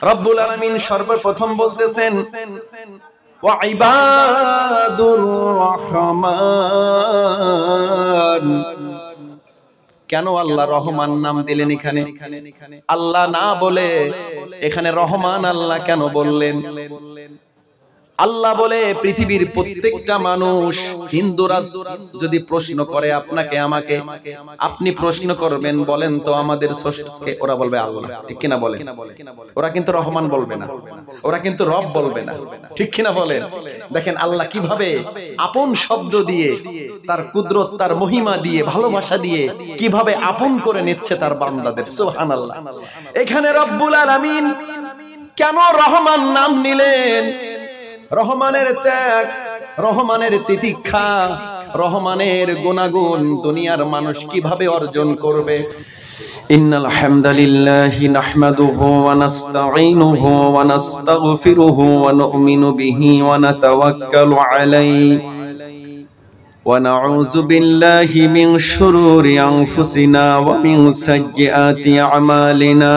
রব্বুল আলামিন সর্বপ্রথম বলতেছেন ওয়া ইবাদুর রহমান। কেন আল্লাহ রহমান নাম দিলেন এখানে? আল্লাহ না বলে এখানে রহমান আল্লাহ কেন বললেন? আল্লাহ বলে পৃথিবীর প্রত্যেকটা মানুষ, হিন্দুরা যদি প্রশ্ন করে আপনাকে আমাকে, আপনি প্রশ্ন করবেন বলেন তো আমাদের স্রষ্টাকে, ওরা বলবে আল্লাহ, ঠিক কিনা বলেন? ওরা কিন্তু রহমান বলবে না, ওরা কিন্তু রব বলবে না, ঠিক কিনা বলেন? দেখেন আল্লাহ কিভাবে আপন শব্দ দিয়ে, তার কুদরত, তার মহিমা দিয়ে, ভালোবাসা দিয়ে কিভাবে আপন করে নিচ্ছে তার বান্দাদের। সুবহানাল্লাহ। এখানে রব্বুল আলামিন কেন রহমান নাম নিলেন? রহমানের ত্যাগ, রহমানের তিতিক্ষা, রহমানের গুণাগুণ দুনিয়ার মানুষ কিভাবে অর্জন করবে? ইন্নাল হামদালিল্লাহি নাহমাদুহু ওয়া নাস্তাঈনুহু ওয়া নাস্তাগফিরুহু ওয়া নু'মিনু বিহি ওয়া নাতাওয়াক্কালু আলাইহি ওয়া নাউযু বিল্লাহি মিন শুরুরি আনফুসিনা ওয়া মিন সাইয়্যাতি আমালিনা।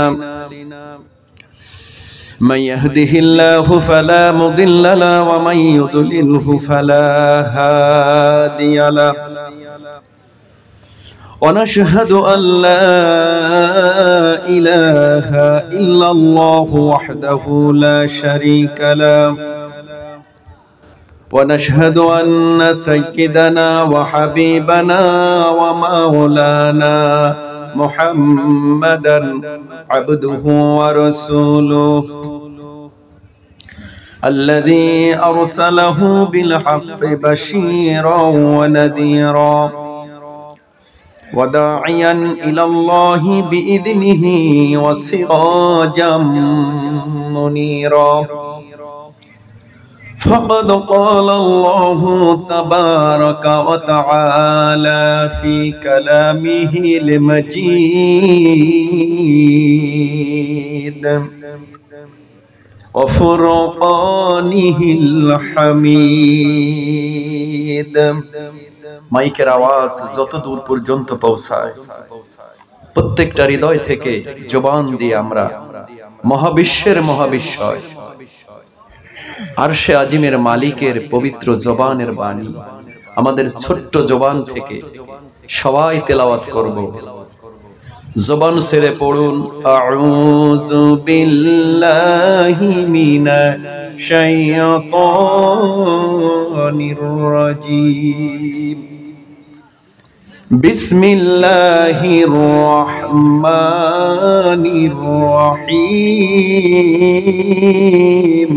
من يهده الله فلا مضل له ومن يضلله فلا هادي له ونشهد أن لا إله إلا الله وحده لا شريك له ونشهد أن سيدنا وحبيبنا ومولانا محمدا عبده ورسوله الذي أرسله بالحق بشيرا ونذيرا وداعيا إلى الله بإذنه وسراجا منيرا فقد قال الله تبارك وتعالى في كلامه المجيد وفرقانه الحميد। মাইকের আওয়াজ যত দূর পর্যন্ত পৌঁছায়, প্রত্যেকটা হৃদয় থেকে জবান দিয়ে আমরা মহাবিশ্বের মহাবিশ্বয় আরশে আজিমের মালিকের পবিত্র জবানের বাণী আমাদের ছোট্ট জবান থেকে সবাই তেলাওয়াত করব। জবান ছেড়ে পড়ুন আউযু বিল্লাহি মিনাশ শাইতানির রাজীম বিসমিল্লাহির রহমানির রহিম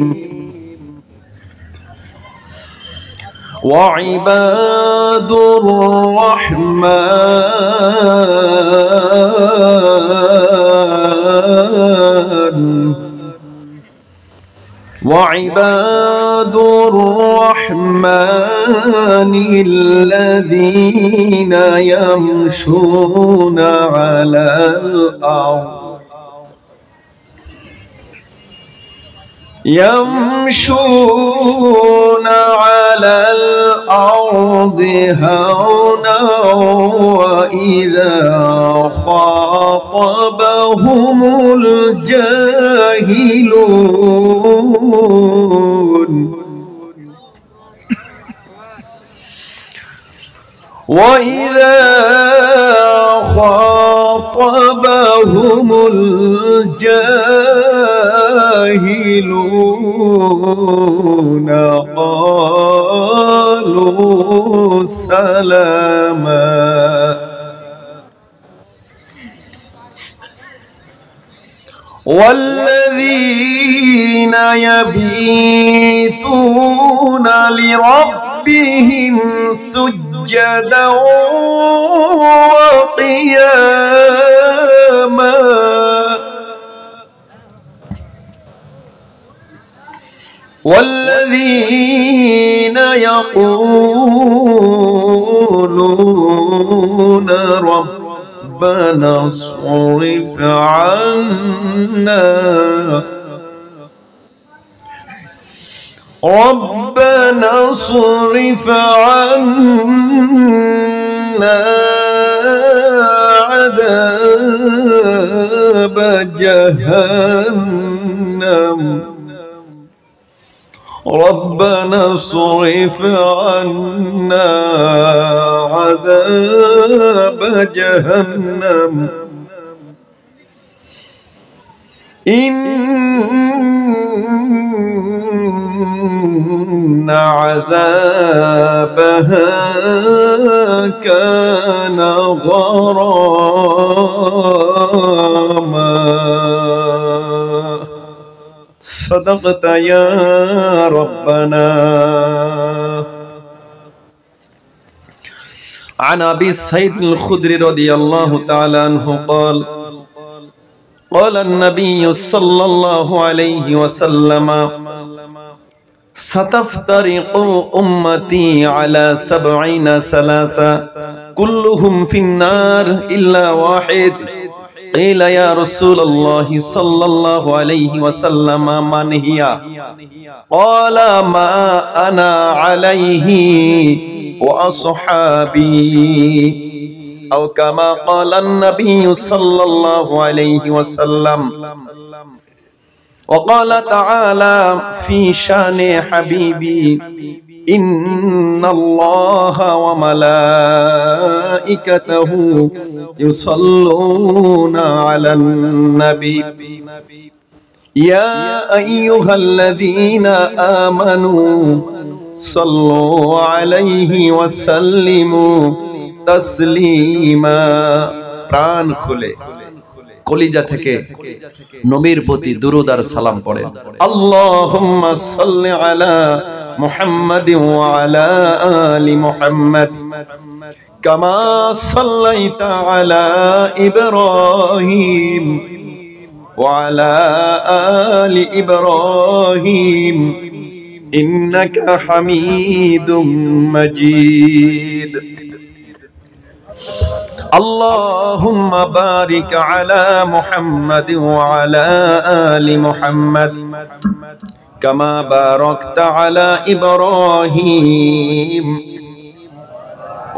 وعباد الرحمن الذين يمشون على الأرض هونا وإذا خاطبهم الجاهلون وإذا خاطبهم الجاهلون قالوا سلاما والذين يبيتون لربهم سجدا وقياما والذين يقولون ربنا اصرف عنا عذاب جهنم ربنا اصرف عنا عذاب جهنم إن عذابها كان غراما صدقت يا ربنا. عن أبي سعيد الخدري رضي الله تعالى عنه قال قال النبي صلى الله عليه وسلم ستفترق أمتي على 70 ثلاثة كلهم في النار إلا واحد. قيل يا رسول الله صلى الله عليه وسلم من هي؟ قال ما أنا عليه وأصحابي أو كما قال النبي صلى الله عليه وسلم. وقال تعالى في شان حبيبي إن الله وملائكته يصلون على النبي يا أيها الذين آمنوا صلوا عليه وسلموا تسليما. প্রাণ খুলে কলিজা থেকে নবীর প্রতি দুরূদ আর সালাম পড়েন। আল্লাহুম্মা সাল্লি আলা মুহাম্মাদিন ওয়া আলা আলি মুহাম্মাদ কামা সাল্লাইতা আলা ইব্রাহিম ওয়া আলা আলি ইব্রাহিম ইন্নাকা হামিদুম মাজিদ। اللهم بارك على محمد وعلى آل محمد كما باركت على إبراهيم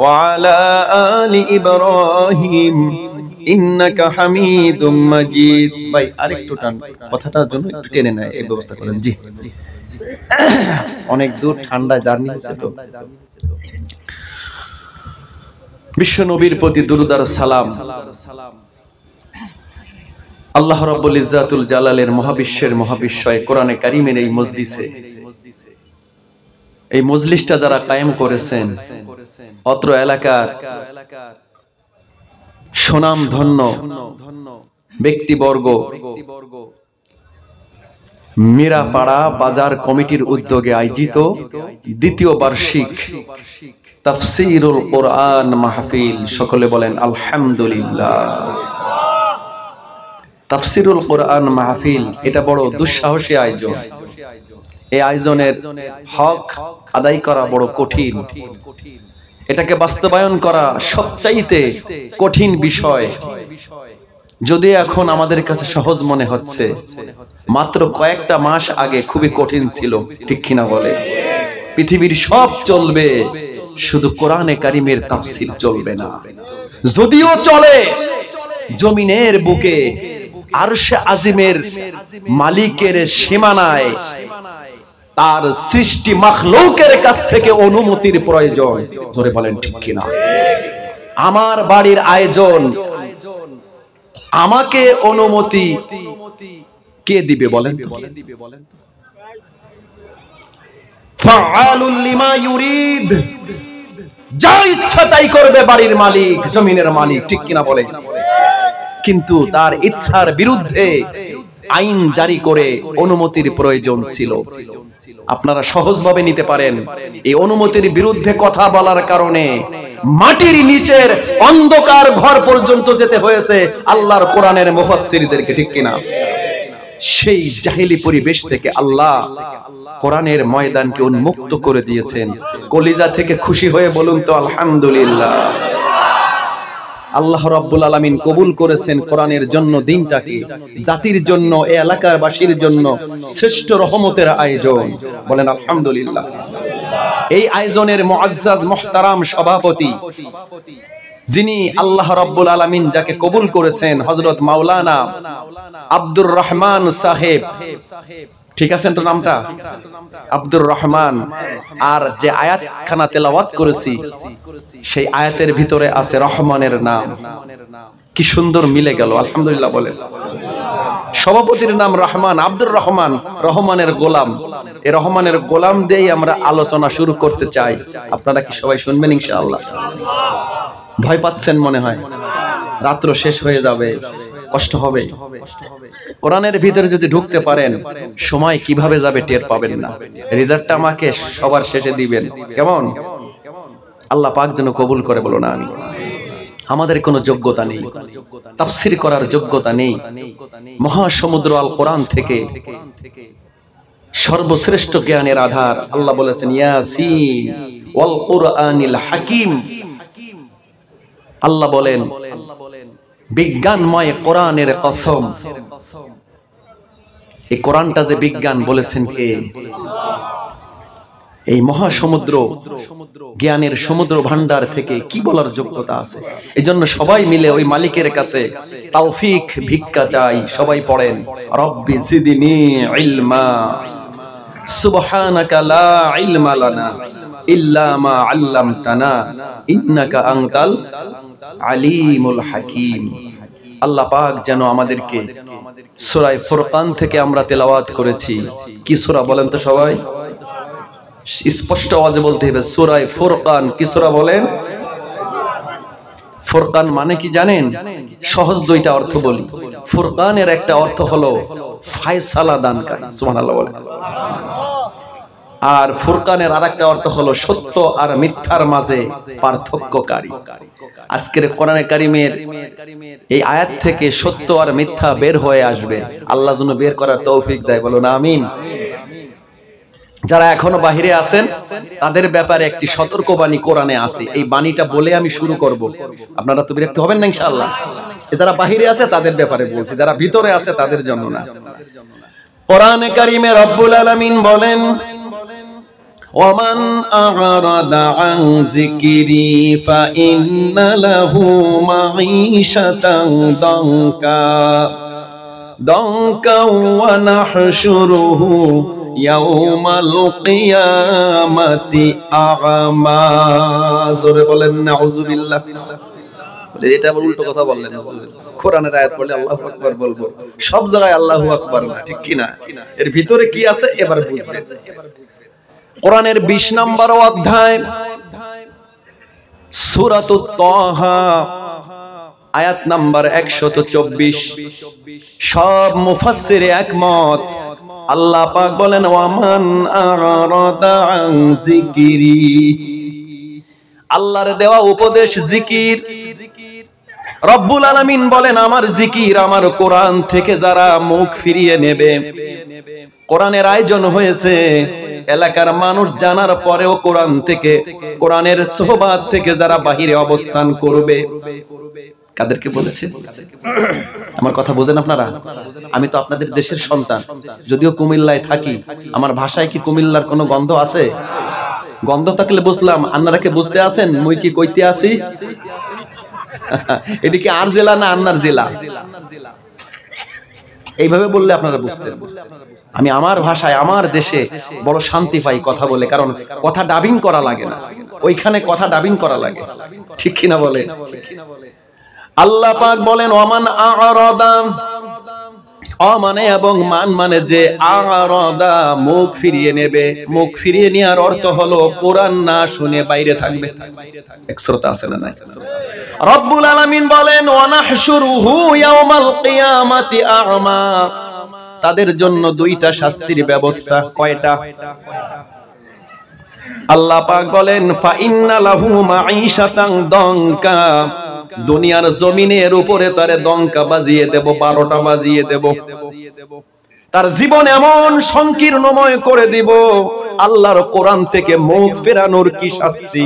وعلى آل إبراهيم إنك حميد مجيد. ভাই আরেকটু টান কথাটার জন্য একটু টেনে নেয় এই ব্যবস্থা করেন। জি অনেক দূর ঠান্ডা জার্নি হচ্ছে তো। বিশ্ব নবীর প্রতি দুরূদ আর সালাম। আল্লাহ রাব্বুল ইজ্জাতুল জালালের মহাবিশ্বের মহাবিশ্বয় কোরআনে কারীমের এই মজলিসে, এই মজলিসটা যারা কায়েম করেছেন, অত্র এলাকার সুনাম ধন্য ব্যক্তিবর্গ, মীরাপাড়া বাজার কমিটির উদ্যোগে আয়োজিত দ্বিতীয় বার্ষিক তাফসীরুল কোরআন মাহফিল, সকলে বলেন আলহামদুলিল্লাহ। তাফসীরুল কোরআন মাহফিল এটা বড় দুঃসাহসী আয়োজন। এই আয়োজনের হক আদায় করা বড় কঠিন, এটাকে বাস্তবায়ন করা সবচাইতে কঠিন বিষয়। যদি এখন আমাদের কাছে সহজ মনে হচ্ছে, মাত্র কয়েকটা মাস আগে খুবই কঠিন ছিল, ঠিক কিনা বলে? পৃথিবীর সব চলবে, শুধু কোরআনে কারীমের তাফসীর চলবে না। যদিও চলে, জমিনের বুকে আরশে আজিমের মালিকের সীমানায় তার সৃষ্টি মাখলুকের কাছ থেকে অনুমতির প্রয়োজন। ধরে বলেন ঠিক কিনা? আমার বাড়ির আয়োজন, আমাকে অনুমতি কে দিবে বলেন তো? ফাআলুল লিমা ইউরিদ, যা ইচ্ছা তাই করবে বাড়ির মালিক, জমিনের মালিক, ঠিক কিনা বলে? কিন্তু তার ইচ্ছার বিরুদ্ধে আইন জারি করে অনুমতির প্রয়োজন ছিল। আপনারা সহজভাবে নিতে পারেন, এই অনুমতির বিরুদ্ধে কথা বলার কারণে মাটির নিচের অন্ধকার ঘর পর্যন্ত যেতে হয়েছে আল্লাহর কোরআনের মুফাসসিরদেরকে, ঠিক কিনা? সেই জাহেলি পরিবেশ থেকে আল্লাহ কোরআনের ময়দানকে উন্মুক্ত করে দিয়েছেন। কলিজা থেকে খুশি হয়ে বলুন তো আলহামদুলিল্লাহ। আল্লাহ রাব্বুল আলামিন কবুল করেছেন কোরআনের জন্য দিনটাকে, জাতির জন্য, এই এলাকার বাসীর জন্য শ্রেষ্ঠ রহমতের আয়োজন। বলেন আলহামদুলিল্লাহ। এই আয়োজনের মুআজ্জাজ মুহতারাম সভাপতি যিনি আল্লাহ রাব্বুল আলামিন যাকে কবুল করেছেন, হযরত মাওলানা আব্দুর রহমান সাহেব, ঠিক আছেন তো নামটা? আব্দুর রহমান। আর যে আয়াতখানা তেলাওয়াত করেছি সেই আয়াতের ভিতরে আছে রহমানের নাম। কি সুন্দর মিলে গেল, আলহামদুলিল্লাহ বলেন। সভাপতির নাম রহমান, আব্দুর রহমান, রহমানের গোলাম। এই রহমানের গোলাম দিয়েই আমরা আলোচনা শুরু করতে চাই। আপনারা কি সবাই শুনবেন ইনশাআল্লাহ? ভয় পাচ্ছেন মনে হয়, রাত্র শেষ হয়ে যাবে, কষ্ট হবে। কোরআনের ভিতরে যদি ঢুকতে পারেন সময় কিভাবে যাবে টের পাবেন না। রেজাল্টটা আমাকে সবার শেষে দিবেন, কেমন? আল্লাহ পাক যেন কবুল করে, বলো না আমি। আমাদের কোনো যোগ্যতা নেই, তাফসীর করার যোগ্যতা নেই। মহাসমুদ্র আল কোরআন থেকে সর্বশ্রেষ্ঠ জ্ঞানের আধার আল্লাহ বলেছেন ইয়াসিন ওয়াল কুরআনিল হাকিম। আল্লাহ বলেন বিজ্ঞানময় কোরআনের কসম। এই কোরআনটা যে বিজ্ঞান বলেছেন কে? এই মহাসমুদ্র জ্ঞানের সমুদ্র ভান্ডার থেকে কি বলার যোগ্যতা আছে? এজন্য সবাই মিলে ওই মালিকের কাছে তৌফিক ভিক্ষা চাই। সবাই পড়েন রব্বি জিদনি ইলমা সুবহানাকা লা ইলমা লানা ইল্লা মা আল্লামতানা ইন্নাকা আনতাল আলিমুল হাকিম। আল্লাহ পাক যেন আমাদেরকে সূরা ফুরকান থেকে আমরা তেলাওয়াত করেছি। কি সূরা বলেন তো সবাই? স্পষ্ট আওয়াজে বলতে হবে, সূরা ফুরকান। কি সূরা বলেন? ফুরকান মানে কি জানেন? সহজ দুইটা অর্থ বলি। ফুরকানের একটা অর্থ হলো ফয়সালা দানকারী, সুবহানাল্লাহ বলেন। আর ফুরকানের আরেকটা অর্থ হলো সত্য আর মিথ্যার মাঝে পার্থক্যকারী। আজকের কোরআনে কারিমের এই আয়াত থেকে সত্য আর মিথ্যা বের হয়ে আসবে। আল্লাহ যেন বের করার তৌফিক দেয়, বলো না আমিন। যারা এখনো বাহিরে আছেন তাদের ব্যাপারে একটি সতর্কবাণী কোরআনে আছে। এই বাণীটা বলে আমি শুরু করব, আপনারা তো বিরক্ত হবেন না ইনশাআল্লাহ। যারা বাহিরে আছে তাদের ব্যাপারে বলছি, যারা ভিতরে আছে তাদের জন্য না। কোরআনে কারিমে রব্বুল আলামিন বলেন ওয়ামান আ'রাদা আন যিকরি ফাইন্না লাহু মাঈশাতান দানকা ওয়া নাহশুরুহু ইয়াউমাল কিয়ামাতি আ'মা। জোরে বলেন নাউযুবিল্লাহ। বলে এটা আবার উল্টো কথা বললেন। কোরআনের আয়াত পড়লে আল্লাহু আকবার বলবো, সব জায়গায় আল্লাহু আকবার না, ঠিক কি না? এর ভিতরে কি আছে এবার বুঝবেন। কোরআনের 20 নম্বর অধ্যায় সূরাতুত তাহা আয়াত নাম্বার 124। সব মুফাসসিরে একমত। আল্লাহ পাক বলেন ওয়ামান আ'রাদা আন যিকরি। আল্লাহর দেওয়া উপদেশ জিকির। রব্বুল আলামিন বলেন আমার জিকির, আমার কোরআন থেকে যারা মুখ ফিরিয়ে নেবে, কোরআনের আয়োজন হয়েছে, এলাকার মানুষ জানার পরেও কোরআন থেকে, কোরআনের সোহবাত থেকে যারা বাহিরে অবস্থান করবে, কাদেরকে বলেছে? আমার কথা বোঝেন আপনারা? আমি তো আপনাদের দেশের সন্তান, যদিও কুমিল্লায় থাকি। আমার ভাষায় কি কুমিল্লার কোনো গন্ধ আছে? গন্ধ থাকলে বুঝলাম, আপনারা কি বুঝতে আছেন মুই কি কইতে আছি? এটি কি আর জেলা না আন্নার জেলা? এইভাবে বললে আপনারা বুঝতেন। আমি আমার ভাষায় আমার দেশে বড় শান্তি পাই কথা বলে, কারণ কথা ডাবিং করা লাগে না, ওইখানে কথা ডাবিং করা লাগে, ঠিক কিনা বলে? আল্লাহ পাক বলেন ওমান আ'রাদা, মানে এবং মান মানে যে আ'রাদা মুখ ফিরিয়ে নেবে। মুখ ফিরিয়ে নেওয়ার অর্থ হলো কোরআন না শুনে বাইরে থাকবে। এক শ্রোতা আছে না? রব্বুল আলামিন বলেন ওয়া নাহশুরুহু ইয়াওমাল কিয়ামাতি আ'মা। তাদের জন্য দুইটা শাস্তির ব্যবস্থা। কয়টা? আল্লাহ পাক বলেন ফা ইন্না লাহু মাঈশাতান দানকা। দুনিয়ার জমিনের উপরে তারে দঙ্কা বাজিয়ে দেব, 12টা বাজিয়ে দেব। তার জীবন এমন সংকীর্ণময় করে দিব। আল্লাহর কোরআন থেকে মুখ ফেরানোর কি শাস্তি!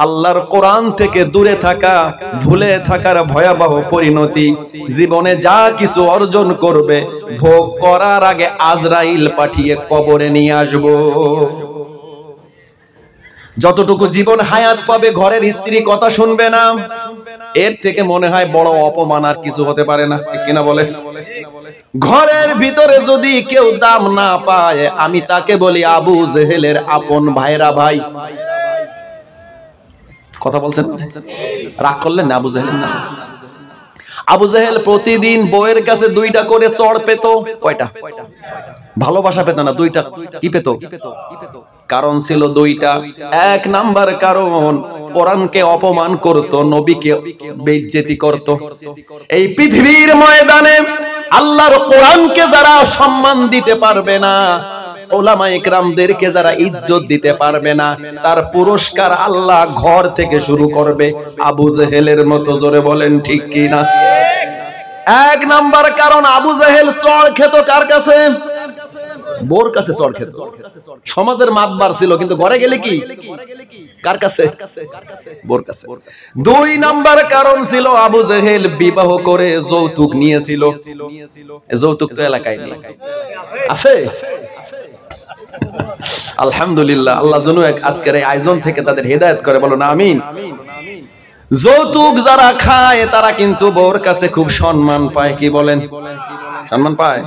আল্লাহর কোরআন থেকে দূরে থাকা, ভুলে থাকার ভয়াবহ পরিণতি। জীবনে যা কিছু অর্জন করবে, ভোগ করার আগে আজরাইল পাঠিয়ে কবরে নিয়ে আসবো। যতটুকু জীবন হায়াত পাবে ঘরের স্ত্রী কথা শুনবে না, এর থেকে মনে হয় বড় অপমান আর কিছু হতে পারে না, ঠিক কিনা বলে? ঘরের ভিতরে যদি কেউ দাম না পায়, আমি তাকে বলি আবু জেহেলের আপন ভাইরা ভাই। কথা বলছেন, রাগ করলেন না? আবু জেহেল না, আবু জেহেল প্রতিদিন বউয়ের কাছে 2টা করে চড় পেত। কয়টা? ভালোবাসা পেত না, 2টা কি পেত? কারণ ছিল 2টা। 1 নাম্বার কারণ কোরআনকে অপমান করত, নবীকে বেইজ্জতি করত। এই পৃথিবীর ময়দানে আল্লাহর কোরআনকে যারা সম্মান দিতে পারবে না, ওলামায়ে কেরামদেরকে যারা ইজ্জত দিতে পারবে না, তার পুরস্কার আল্লাহ ঘর থেকে শুরু করবে আবু জেহেলের মতো। জোরে বলেন ঠিক কি না? 1 নাম্বার কারণ আবু জেহেল চড় খেত কার কাছে? বোর কাছে চড় খেত। সমাজের মাতবার ছিল, কিন্তু ঘরে গেলে কি কার কাছে? বোর কাছে। 2 নাম্বার কারণ ছিল আবু জেহেল বিবাহ করে যৌতুক নিয়েছিল। যৌতুক তো এলাকায় নেই, আছে? আলহামদুলিল্লাহ, আল্লাহ যেন আজকের এই আয়োজন থেকে তাদের হেদায়েত করে, বলো না আমিন। যৌতুক যারা খায় তারা কিন্তু বউর কাছে খুব সম্মান পায়, কি বলেন? সম্মান পায়।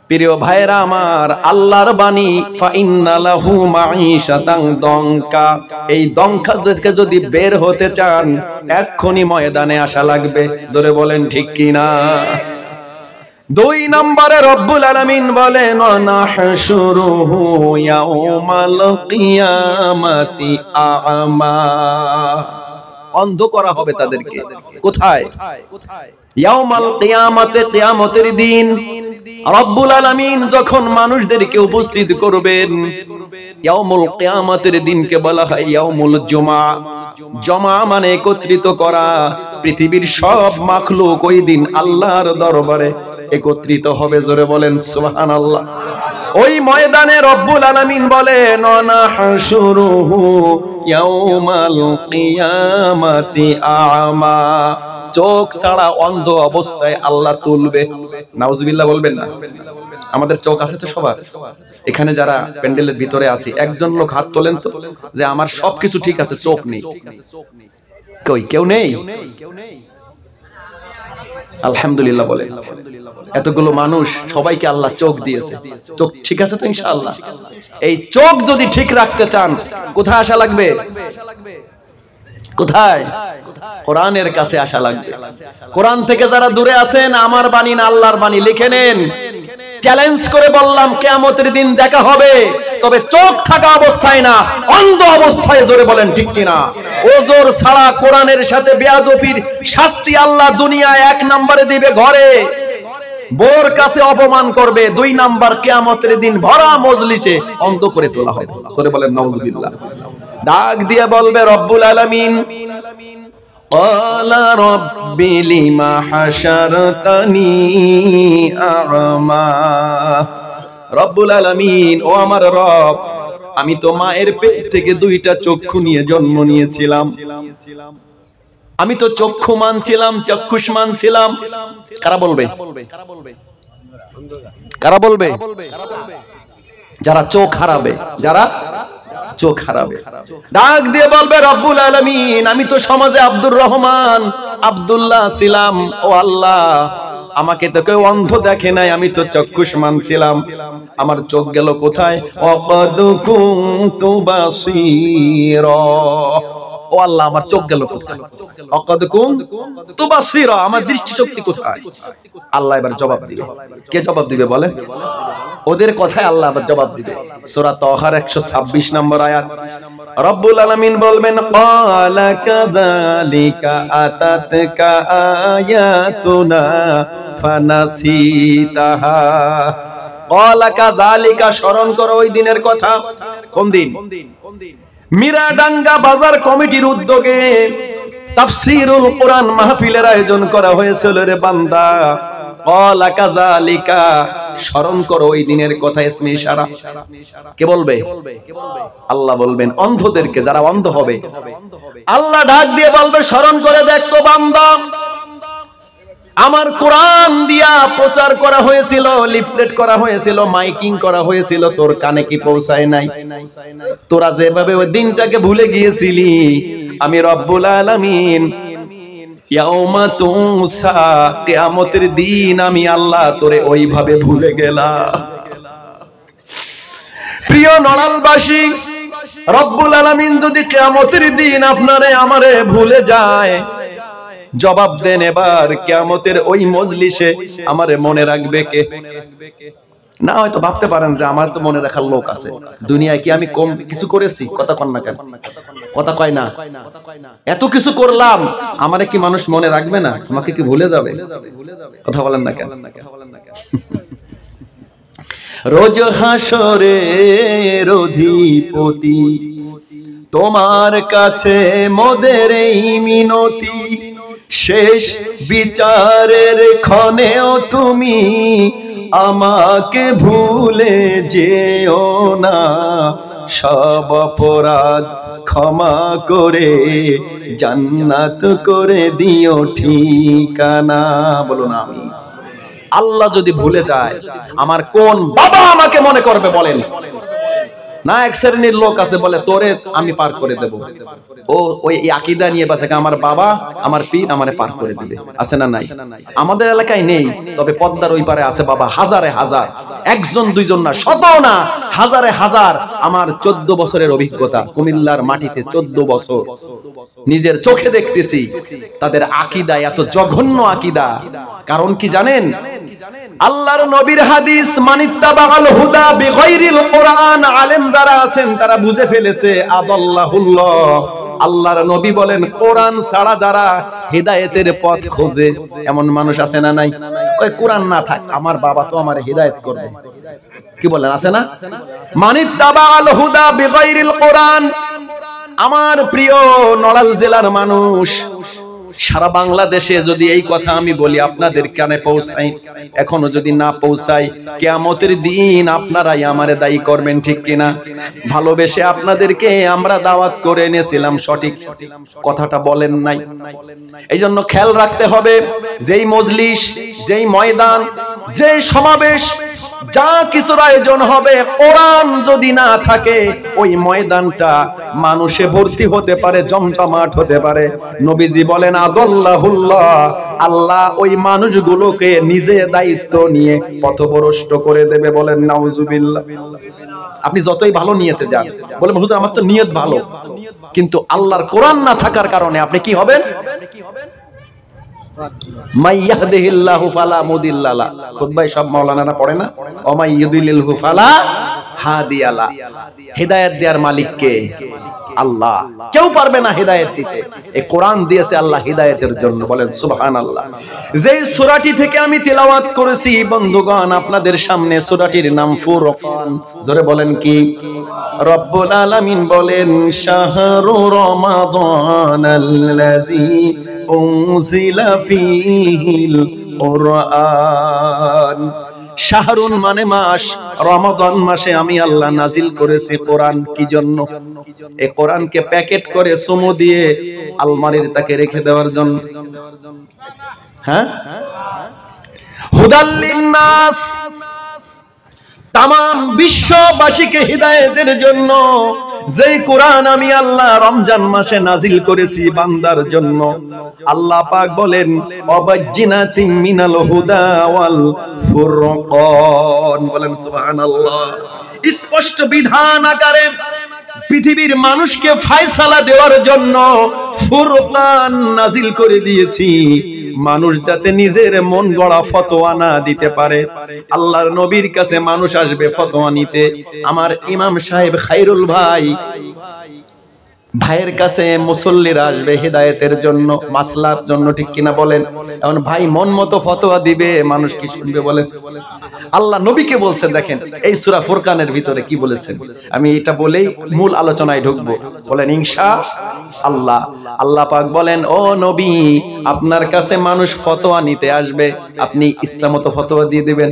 প্রিয় ভাইরা আমার, আল্লাহর বাণী ফা ইন্না লাহু মাঈশাতান দঙ্কা, এই দঙ্কা থেকে যদি বের হতে চান এক্ষুনি ময়দানে আসা লাগবে। জোরে বলেন ঠিক কি না? 2 নম্বরে রব্বুল আলামিন বলেন নাহশুরুহু ইয়াউমাল কিয়ামাতি আ'মা, অন্ধ করা হবে তাদেরকে। কোথায়? ইয়াউমাল কিয়ামাতে, কিয়ামতের দিন রব্বুল আলামিন যখন মানুষদেরকে উপস্থিত করবেন। ইয়াউমুল কিয়ামতের দিনকে বলা হয় ইয়াউমুল জুমা। জমা মানে একত্রিত করা। পৃথিবীর সব মাখলুক ওই দিন আল্লাহর দরবারে একত্রিত হবে। জোরে বলেন সুবহানাল্লাহ। ওই ময়দানে রব্বুল আলামিন বলেন নাহশুরুহু ইয়াউমাল কিয়ামাতি আ'মা, চোখ ছাড়া অন্ধ অবস্থায় আল্লাহ তুলবে। নাউজুবিল্লাহ বলবেন না? আমাদের চোখ আছে তো সবার? এখানে যারা প্যান্ডেলের ভিতরে আছি, একজন লোক হাত তোলেন তো যে আমার সবকিছু ঠিক আছে, চোখ নেই। কই? কেউ নেই? আলহামদুলিল্লাহ বলে। এতগুলো মানুষ, সবাইকে আল্লাহ চোখ দিয়েছে। চোখ ঠিক আছে তো ইনশাআল্লাহ? এই চোখ যদি ঠিক রাখতে চান কোথায় আসা লাগবে? কোথায়? কোরআনের কাছে আসা লাগবে। কোরআন থেকে যারা দূরে আছেন, আমার বাণী না আল্লাহর বাণী লিখে নেন। চ্যালেঞ্জ করে বললাম কিয়ামতের দিন দেখা হবে, তবে চোখ থাকা অবস্থায় না, অন্ধ অবস্থায়। জোরে বলেন ঠিক কিনা? ওজোর ছাড়া কোরআনের সাথে বেয়াদবির শাস্তি আল্লাহ দুনিয়ায় 1 নম্বরে দিবে ঘরে, বোর কাছে অপমান করবে। 2 নাম্বার কিয়ামতের দিন ভরা মজলিসে অন্ধ করে তোলা হবে। জোরে বলেন নাউজুবিল্লাহ। ডাক দিয়ে বলবে রব্বুল আলামিন ক্বালা রাব্বি লিমা হাশারতানি আ'মা, রব্বুল আলামিন, ও আমার রব, আমি তো মায়ের পেট থেকে 2টা চক্ষু নিয়ে জন্ম নিয়েছিলাম, আমি তো চক্ষুমান ছিলাম, চক্ষুষ্মান ছিলাম। কারা বলবে? কারা বলবে? যারা চোখ হারাবে, যারা চোখ হারাবে। ডাক দিয়ে বলবে রব্বুল আলামিন, আমি তো সমাজে আব্দুর রহমান, আব্দুল্লাহ ছিলাম। ও আল্লাহ, আমাকে তো কেউ অন্ধ দেখে নাই, আমি তো চক্ষুষ্মান ছিলাম, আমার চোখ গেল কোথায়? ওয়াকাদ কুনতু বাসীরা, ও আল্লাহ, আমার চোখ গেল কোথায়? ওয়াকাদ কুনতু বাসীরা, আমার দৃষ্টিশক্তি কোথায়? আল্লাহ এবার জবাব দিবে। কে জবাব দিবে বলেন? ওদের কথায় আল্লাহ আবার জবাব দিবে। সূরা তাহার 126 নম্বর আয়াত, রব্বুল আলামিন বলবেন ক্বালা কাযালিকা আতাতকা আয়াতুনা ফানাসিতাহা, ক্বালা কাযালিকা, স্মরণ করো ওই দিনের কথা। কোন দিন? মিরাডাঙ্গা বাজার কমিটির উদ্যোগে তাফসীরুল কোরআন মাহফিলের আয়োজন করা হয়েছিল রে বান্দা। ক্বালা কাযালিকা, স্মরণ করো ওই দিনের কথা। ইসমে ইশারা। কে বলবে? আল্লাহ বলবেন অন্ধদেরকে, যারা অন্ধ হবে। আল্লাহ ডাক দিয়ে বলবে স্মরণ করে দেখ তো বান্দা, আমার কোরআন দিয়া প্রচার করা হয়েছিল, লিফলেট করা হয়েছিল, মাইকিং করা হয়েছিল, তোর কানে কি পৌঁছায় নাই? তোরা যেভাবে ওই দিনটাকে ভুলে গিয়েছিলি, আমি রব্বুল আলামিন ইয়াউমা তুসা, কিয়ামতের দিন আমি আল্লাহ তোরে ওইভাবে ভুলে গেলাম। প্রিয় নড়ালবাসী, রব্বুল আলামিন যদি কিয়ামতের দিন আপনারে আমারে ভুলে যায়, জবাব দেন এবার কিয়ামতের ওই মজলিসে আমারে মনে রাখবে কে? না হয়তো ভাবতে পারেন যে আমার তো মনে রাখার লোক আছে, দুনিয়ায় কি আমি কম কিছু করেছি? কথা কন না কেন? কথা কয় না? এত কিছু করলাম, আমারে কি মানুষ মনে রাখবে না? আমাকে কি ভুলে যাবে? কথা বলেন না কেন? রোজ হাসরের অধিপতি, তোমার কাছে মোদের এই মিনতি, শেষ বিচারের ক্ষণেও তুমি আমাকে ভুলে যেও না, সব অপরাধ ক্ষমা করে জান্নাত করে দিও ঠিকানা। বলুন আমি। আল্লাহ যদি ভুলে যায়, আমার কোন বাবা আমাকে মনে করবে বলেন? না, এক শ্রেণীর লোক আছে বলে তোরে আমি পার করে দেব, ও ওই আকীদা নিয়ে বাসে, আমার বাবা আমার পীর আমারে পার করে দিবে। আছে না নাই? আমাদের এলাকায় নেই, তবে পদ্মার ওই পারে আছে বাবা, হাজারে হাজার, একজন দুইজন না, শত না, হাজারে হাজার। আমার 14 বছরের অভিজ্ঞতা, কুমিল্লার মাটিতে 14 বছর নিজের চোখে দেখতেছি তাদের আকীদা এত জঘন্য আকীদা। কারণ কি জানেন? আল্লাহর নবীর হাদিস, মানিত্তাবাল হুদা বিগাইরিল কোরআন, আলেম যারা আছেন তারা বুঝে ফেলেছে আদাল্লাহুল্লাহ। আল্লাহর নবী বলেন, কোরআন ছাড়া যারা হেদায়েতের পথ খোঁজে, এমন মানুষ আছে না নাই? কয় কোরআন না থাক আমার বাবা তো আমার হেদায়েত করবে। কি বলেন, আছে না? মানিত্তাবাল হুদা বিগাইরিল কোরআন। আমার প্রিয় নড়াইল জেলার মানুষ, সারা বাংলাদেশে যদি এই কথা আমি বলি, আপনাদের কানে পৌঁছাই, এখনো যদি না পৌঁছাই, কিয়ামতের দিন আপনারাই আমারে দায়ী করবেন, ঠিক কিনা? ভালোবেসে আপনাদেরকে আমরা দাওয়াত করে এনেছিলাম, সঠিক কথাটা বলেন নাই। এই জন্য খেয়াল রাখতে হবে, যেই মজলিস, যেই ময়দান, যেই সমাবেশ, যা কিছুর আয়োজন হবে, কোরআন যদি না থাকে ওই ময়দানটা মানুষে ভর্তি হতে পারে, জমজমাট হতে পারে। নবীজি বলেন আদাল্লাহুল্লাহ, আল্লাহ ওই মানুষগুলোকে নিজে দায়িত্ব নিয়ে পথভ্রষ্ট করে দেবে। বলেন নাউজুবিল্লাহ। আপনি যতই ভালো নিয়তে যান, বলে হুজুর আমার তো নিয়ত ভালো, কিন্তু আল্লাহর কোরআন না থাকার কারণে আপনি কি হবেন? মাইয়াহদিহিল্লাহু ফালা মুদিল্লা লা। খুতবায় সব মাওলানারা পড়ে না, ওয়া মাইয়ুদিলিলহু ফালা হাদিয়া লা। হেদায়েত দেওয়ার মালিক কে? আল্লাহ। কেউ পারবে না হেদায়েত দিতে। এই কোরআন দিয়েছে আল্লাহ হিদায়াতের জন্য। বলেন সুবহানাল্লাহ। যেই সূরাটি থেকে আমি তিলাওয়াত করেছি বন্ধুগণ আপনাদের সামনে, সূরাটির নাম ফুরকান। জোরে বলেন কি? রব্বুল আলামিন বলেন, শাহরু রমাদানাল্লাযী উনজিলা ফীহিল কুরআন। শাহরুন মানে মাস, রমাদান মাসে আমি আল্লাহ নাজিল করেছি কোরআন। কি জন্য? এই কোরআনকে প্যাকেট করে চুমু দিয়ে আলমারির তাকে রেখে দেওয়ার জন্য। হ্যাঁ, হুদাল লিন্নাস, তামাম বিশ্ববাসীকে হিদায়াতের জন্য। যেই কোরআন আমি আল্লাহ রমজান মাসে নাজিল করেছি বান্দার জন্য। আল্লাহ পাক বলেন, অবাজ্জিনাতিম মিনাল হুদা ওয়াল ফুরকান। বলেন সুবহানাল্লাহ। স্পষ্ট বিধান আকারে পৃথিবীর মানুষকে ফয়সালা দেওয়ার জন্য ফুরকান নাজিল করে দিয়েছি, মানুষ যাতে নিজের মন গড়া ফতোয়া না দিতে পারে। আল্লাহর নবীর কাছে মানুষ আসবে ফতোয়া নিতে। আমার ইমাম সাহেব খায়রুল ভাইয়ের কাছে মুসল্লিরা আসবে হিদায়াতের জন্য, মাসলার জন্য, ঠিক কিনা বলেন? এখন ভাই মন মতো ফতোয়া দিবে, মানুষ কি শুনবে বলেন? আল্লাহ নবীকে বলছেন, দেখেন এই সূরা ফুরকানের ভিতরে কি বলেছেন। আমি এটা বলেই মূল আলোচনায় ঢুকবো। বলেন ইনশাআল্লাহ। আল্লাহ পাক বলেন, ও নবী, আপনার কাছে মানুষ ফতোয়া নিতে আসবে, আপনি ইচ্ছামতো ফতোয়া দিয়ে দিবেন।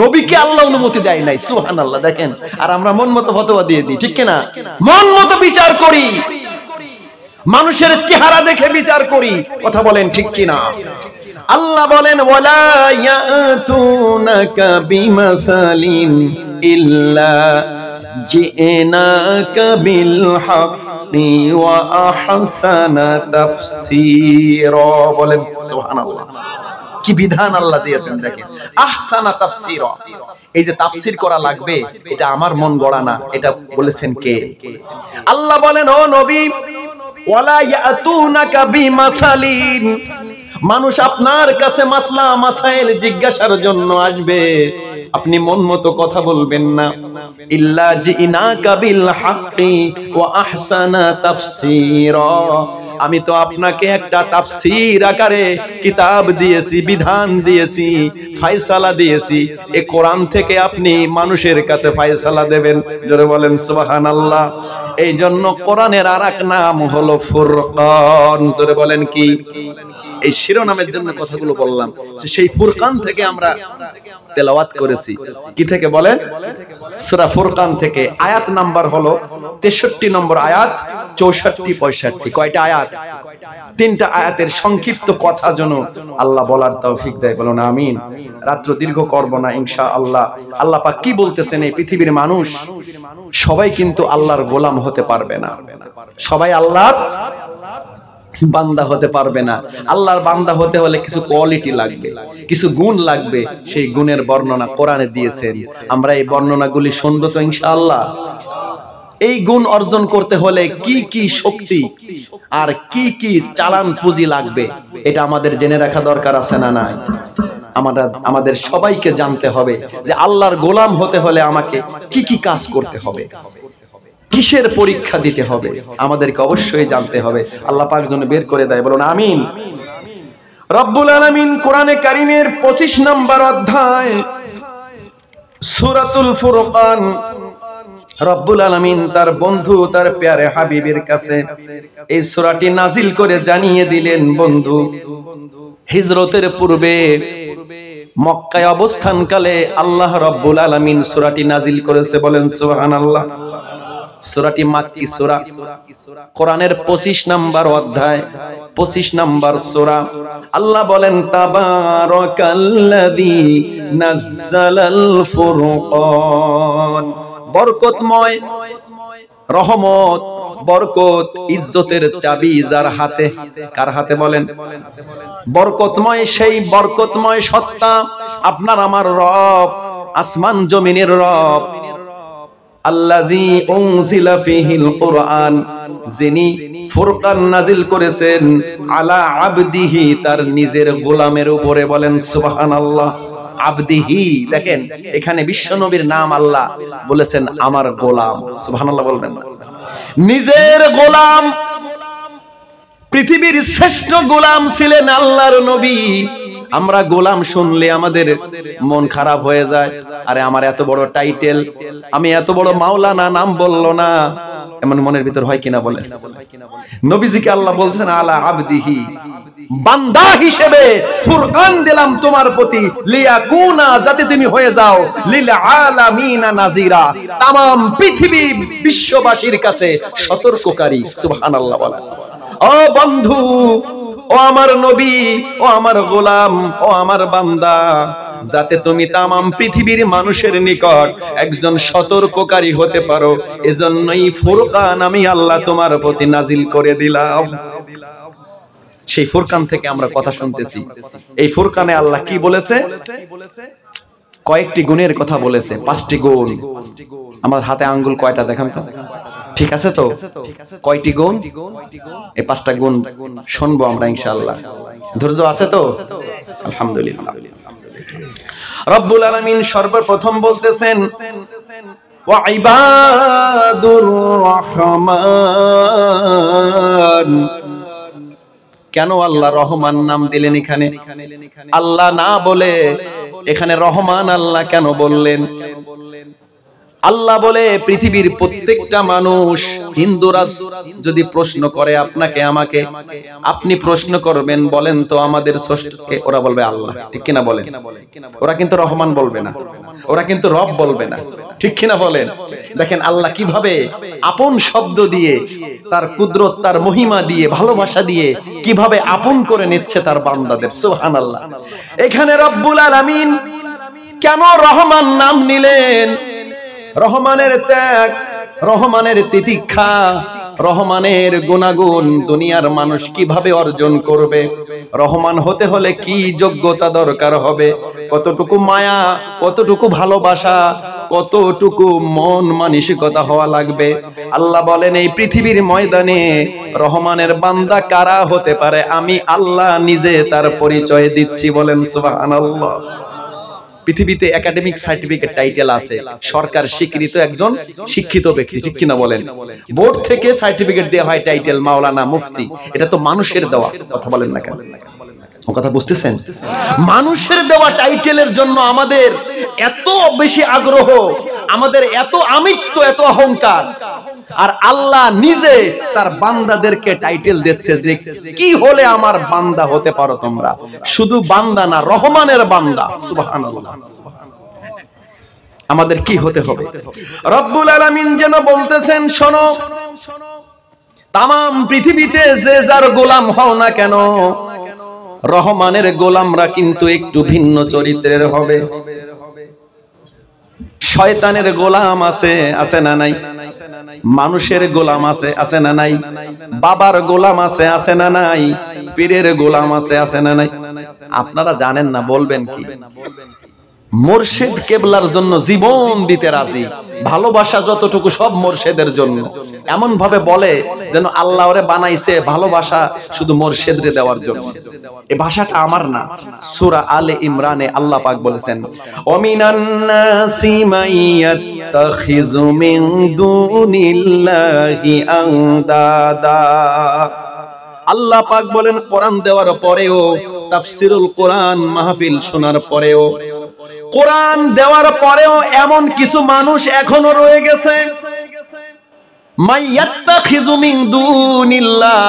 নবীকে আল্লাহ অনুমতি দেয় নাই, সুবহানাল্লাহ। দেখেন, আর আমরা মন মতো ফতোয়া দিয়ে দিই, ঠিক কিনা? মন মতো বিচার করি, মানুষের চেহারা দেখে বিচার করি। কথা বলেন ঠিক কিনা? আল্লাহ বলেন ওয়ালা ইয়াতুনাকা বিমাসালিন ইল্লা জিনাকা বিল হাক্কি ওয়া আহসানা তাফসীরা। বলেন সুবহানাল্লাহ। কি বিধান আল্লাহ দিয়েছেন দেখেন, আহসানা তাফসীরা। এই যে তাফসীর করা লাগবে, এটা আমার মন গড়া না, এটা বলেছেন কে? আল্লাহ বলেন ও নবী ওয়ালা ইয়াতুনাকা বিমাসালিন, মানুষ আপনার কাছে মাসলা মাসাইল জিজ্ঞাসার জন্য আসবে, আপনি মন মতো কথা বলবেন না। ইল্লা জিনাকা বিল হাক্কি ওয়া আহসানা তাফসীরা, আমি তো আপনাকে একটা তাফসীর আকারে কিতাব দিয়েছি, বিধান দিয়েছি, ফয়সালা দিয়েছি। এই কোরআন থেকে আপনি মানুষের কাছে ফয়সালা দেবেন। জোরে বলেন সুবহানাল্লাহ। এই জন্য কোরআনের আরেক নাম হলো ফুরকান। জোরে বলেন কি? এই শিরোনামের জন্য কথাগুলো বললাম, সেই ফুরকান থেকে আমরা তেলাওয়াত করেছি। কি থেকে বলেন? সূরা ফুরকান থেকে। আয়াত নাম্বার হলো 63 নম্বর আয়াত, 64 65। কয়টা আয়াত? 3টা আয়াতের সংক্ষিপ্ত কথা যেন আল্লাহ বলার তৌফিক দেয়। বলুন আমিন। রাত্র দীর্ঘ করব না ইনশাআল্লাহ। আল্লাহ পাক কি বলতেছেন, এই পৃথিবীর মানুষ সবাই কিন্তু আল্লাহর গোলাম হতে পারবে না, সবাই আল্লাহর বান্দা হতে পারবে না। আল্লাহর বান্দা হতে হলে কিছু কোয়ালিটি লাগবে, কিছু গুণ লাগবে। সেই গুণের বর্ণনা কোরআনে দিয়েছেন। আমরা এই বর্ণনাগুলি শুনবো তো ইনশাআল্লাহ। এই গুণ অর্জন করতে হলে কি কি শক্তি আর কি কি চালান পুঁজি লাগবে, এটা আমাদের জেনে রাখা দরকার আছে না নাই? আমাদের সবাইকে জানতে হবে যে আল্লাহর গোলাম হতে হলে আমাকে কি কি কাজ করতে হবে, কিসের পরীক্ষা দিতে হবে, আমাদেরকে অবশ্যই জানতে হবে। আল্লাহ পাক যেন বের করে দেয়। বলুন আমিন। রব্বুল আলামিন কোরআনে কারীমের 25 নম্বর অধ্যায় সূরাতুল ফুরকান, রব্বুল আলামিন তার বন্ধু তার প্যারে হাবিবের কাছে এই সূরাটি নাজিল করে জানিয়ে দিলেন, বন্ধু হিজরতের পূর্বে মক্কায় অবস্থানকালে আল্লাহ রব্বুল আলামিন সূরাটি নাজিল করেছে। বলেন সুবহানাল্লাহ। সূরাটি মাক্কি সূরা, কোরআনের 25 নম্বর অধ্যায়, 25 নম্বর সূরা। আল্লাহ বলেন তাবারাকাল্লাযী নাযালাল ফুরকান, বরকতময়, রহমত, বরকত, ইজ্জতের চাবি যার হাতে। কার হাতে? বলেন বরকতময়, সেই বরকতময় সত্তা আপনার আমার রব, আসমান জমিনের রব। আল্লাযী উনজিলা ফীহিল কুরআন, যিনি ফুরকান নাজিল করেছেন আলা আবদিহি, তার নিজের গোলামের উপরে। বলেন সুবহানাল্লাহ। আবদিহি, দেখেন এখানে বিশ্বনবীর নাম আল্লাহ বলেছেন আমার গোলাম। সুবহানাল্লাহ বলবেন না? নিজের গোলাম। পৃথিবীর শ্রেষ্ঠ গোলাম ছিলেন আল্লাহর নবী। আমরা গোলাম শুনলে আমাদের মন খারাপ হয়ে যায়। আরে আমার এত বড় টাইটেল, আমি এত বড় মাওলানা, নাম বললো না, এমন মনের ভিতর হয় কিনা বলেন? নবীজিকে আল্লাহ বলছেন আলা আবদিহি, বান্দা হিসেবে ফুরকান দিলাম তোমার প্রতি, লিয়াকুনা, যাতে তুমি হয়ে যাও লিল আলামিনা নাজিরা, तमाम পৃথিবী বিশ্ববাসীর কাছে সতর্ককারী। সুবহানাল্লাহ বলেন। ও বন্ধু, ও আমার নবী, ও আমার গোলাম, ও আমার বান্দা, যাতে তুমি तमाम পৃথিবীর মানুষের নিকট একজন সতর্ককারী হতে পারো, এজন্যই ফুরকান আমি আল্লাহ তোমার প্রতি নাজিল করে দিলাম। সেই ফুরকান থেকে আমরা কথা শুনতেছি। এই ফুরকানে আল্লাহ কি বলেছে? কয়েকটি গুণের কথা বলেছে, 5টি গুণ। আমার হাতে আঙ্গুল কয়টা দেখান তো? ঠিক আছে তো? কয়টি গুণ? এই 5টা গুণ শুনবো আমরা ইনশাআল্লাহ। ধৈর্য আছে তো? আলহামদুলিল্লাহ। রব্বুল আলামিন সর্বপ্রথম বলতেছেন ওয়া ইবাদুর রহমান। কেন আল্লাহ রহমান নাম দিলেন এখানে? আল্লাহ না বলে এখানে রহমান আল্লাহ কেন বললেন? আল্লাহ বলে পৃথিবীর প্রত্যেকটা মানুষ, হিন্দুরা যদি প্রশ্ন করে আপনাকে আমাকে, আপনি প্রশ্ন করবেন বলেন তো আমাদের স্রষ্টাকে, ওরা বলবে আল্লাহ, ঠিক কিনা বলেন? ওরা কিন্তু রহমান বলবে না, ওরা কিন্তু রব বলবে না, ঠিক কিনা বলেন? দেখেন আল্লাহ কিভাবে আপন শব্দ দিয়ে, তার কুদরত, তার মহিমা দিয়ে, ভালোবাসা দিয়ে কিভাবে আপন করে নিচ্ছে তার বান্দাদের। সুবহানাল্লাহ। এখানে রব্বুল আলামিন কেন রহমান নাম নিলেন? রহমানের ত্যাগ, রহমানের তিতিক্ষা, রহমানের গুণাগুণ দুনিয়ার মানুষ কিভাবে অর্জন করবে? রহমান হতে হলে কি যোগ্যতা দরকার হবে? কতটুকু মায়া, কতটুকু ভালোবাসা, কতটুকু মন মানসিকতা হওয়া লাগবে? আল্লাহ বলেন এই পৃথিবীর ময়দানে রহমানের বান্দা কারা হতে পারে, আমি আল্লাহ নিজে তার পরিচয় দিচ্ছি। বলেন সুবহানাল্লাহ। পৃথিবীতে একাডেমিক সার্টিফিকেট টাইটেল আছে, সরকার স্বীকৃত একজন শিক্ষিত ব্যক্তি, ঠিক কিনা বলেন? বোর্ড থেকে সার্টিফিকেট দেওয়া হয় টাইটেল মাওলানা, মুফতি। এটা তো মানুষের দেওয়া, কথা বলেন না কেন? ও কথা বুঝতেছেন? মানুষের দেওয়া টাইটেলের জন্য আমাদের এত বেশি আগ্রহ, আমাদের এত আমিত্ব, এত অহংকার। আর আল্লাহ নিজে তার বান্দাদেরকে টাইটেল দিচ্ছে যে কি হলে আমার বান্দা হতে পারো তোমরা। শুধু বান্দা না, রহমানের বান্দা। সুবহানাল্লাহ। আমাদের কি হতে হবে? রব্বুল আলামিন যেন বলতেছেন, শোনো, তামাম পৃথিবীতে যে যার গোলাম হও না কেন, রহমানের গোলামরা কিন্তু একটু ভিন্ন চরিত্রের হবে। শয়তানের গোলাম আছে, আছে না নাই? মানুষের গোলাম আছে, আছে না নাই? বাবার গোলাম আছে, আছে না নাই? পীরের গোলাম আছে, আছে না নাই? আপনারা জানেন না, বলবেন কি? মুর্শিদ কেবলার জন্য জীবন দিতে রাজি, ভালোবাসা যতটুকু সব মুর্শিদের জন্য। এমন ভাবে বলে যেন আল্লাহ ওরে বানাইছে ভালোবাসা শুধু মুর্শিদরে দেওয়ার জন্য। এই ভাষাটা আমার না, সূরা আলে ইমরানে আল্লাহ পাক বলেছেন, ওমিনান নাসি মাইয়াত্তাখিযু মিন দুনিল্লাহি আনদাদা। আল্লাহ পাক বলেন কোরআন দেওয়ার পরেও, তাফসিরুল কোরআন মাহফিল শোনার পরেও, কোরআন দেওয়ার পরেও এমন কিছু মানুষ এখনো রয়ে গেছে, মাইয়াত্তাখিযু মিন দুনিল্লাহ,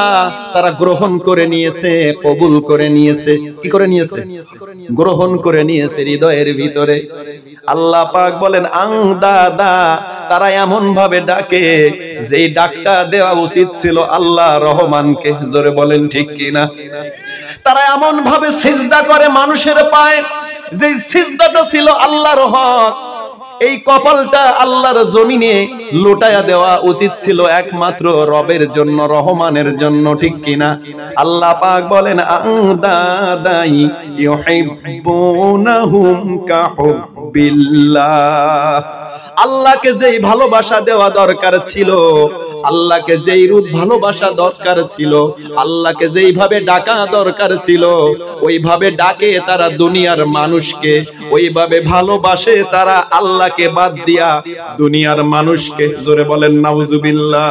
তারা গ্রহণ করে নিয়েছে, কবুল করে নিয়েছে। কি করে নিয়েছে? গ্রহণ করে নিয়েছে হৃদয়ের ভিতরে। আল্লাহ পাক বলেন আনদাদা, তারা এমন ভাবে ডাকে যেই ডাকটা দেওয়া উচিত ছিল আল্লাহ রহমানকে। জোরে বলেন ঠিক কিনা? তারা এমন ভাবে সিজদা করে মানুষের পায়ে, যে সিজদাটা ছিল আল্লাহর হক, এই কপালটা আল্লাহর জমিনে লুটায়া দেওয়া উচিত ছিল একমাত্র রবের জন্য, রহমানের জন্য, ঠিক কিনা? আল্লাহ পাক বলেন আনদাদাই ইউহিব্বুনাহুম কাহুব্বিল্লাহ। আল্লাহকে যেই ভালোবাসা দেওয়া দরকার ছিল, আল্লাহকে যেই রূপ ভালোবাসা দরকার ছিল, আল্লাহকে যেইভাবে ডাকা দরকার ছিল, ওইভাবে ডাকে তারা দুনিয়ার মানুষকে, ওইভাবে ভালোবাসে তারা আল্লাহকে বাদ দিয়া দুনিয়ার মানুষকে। জোরে বলেন নাউজুবিল্লাহ।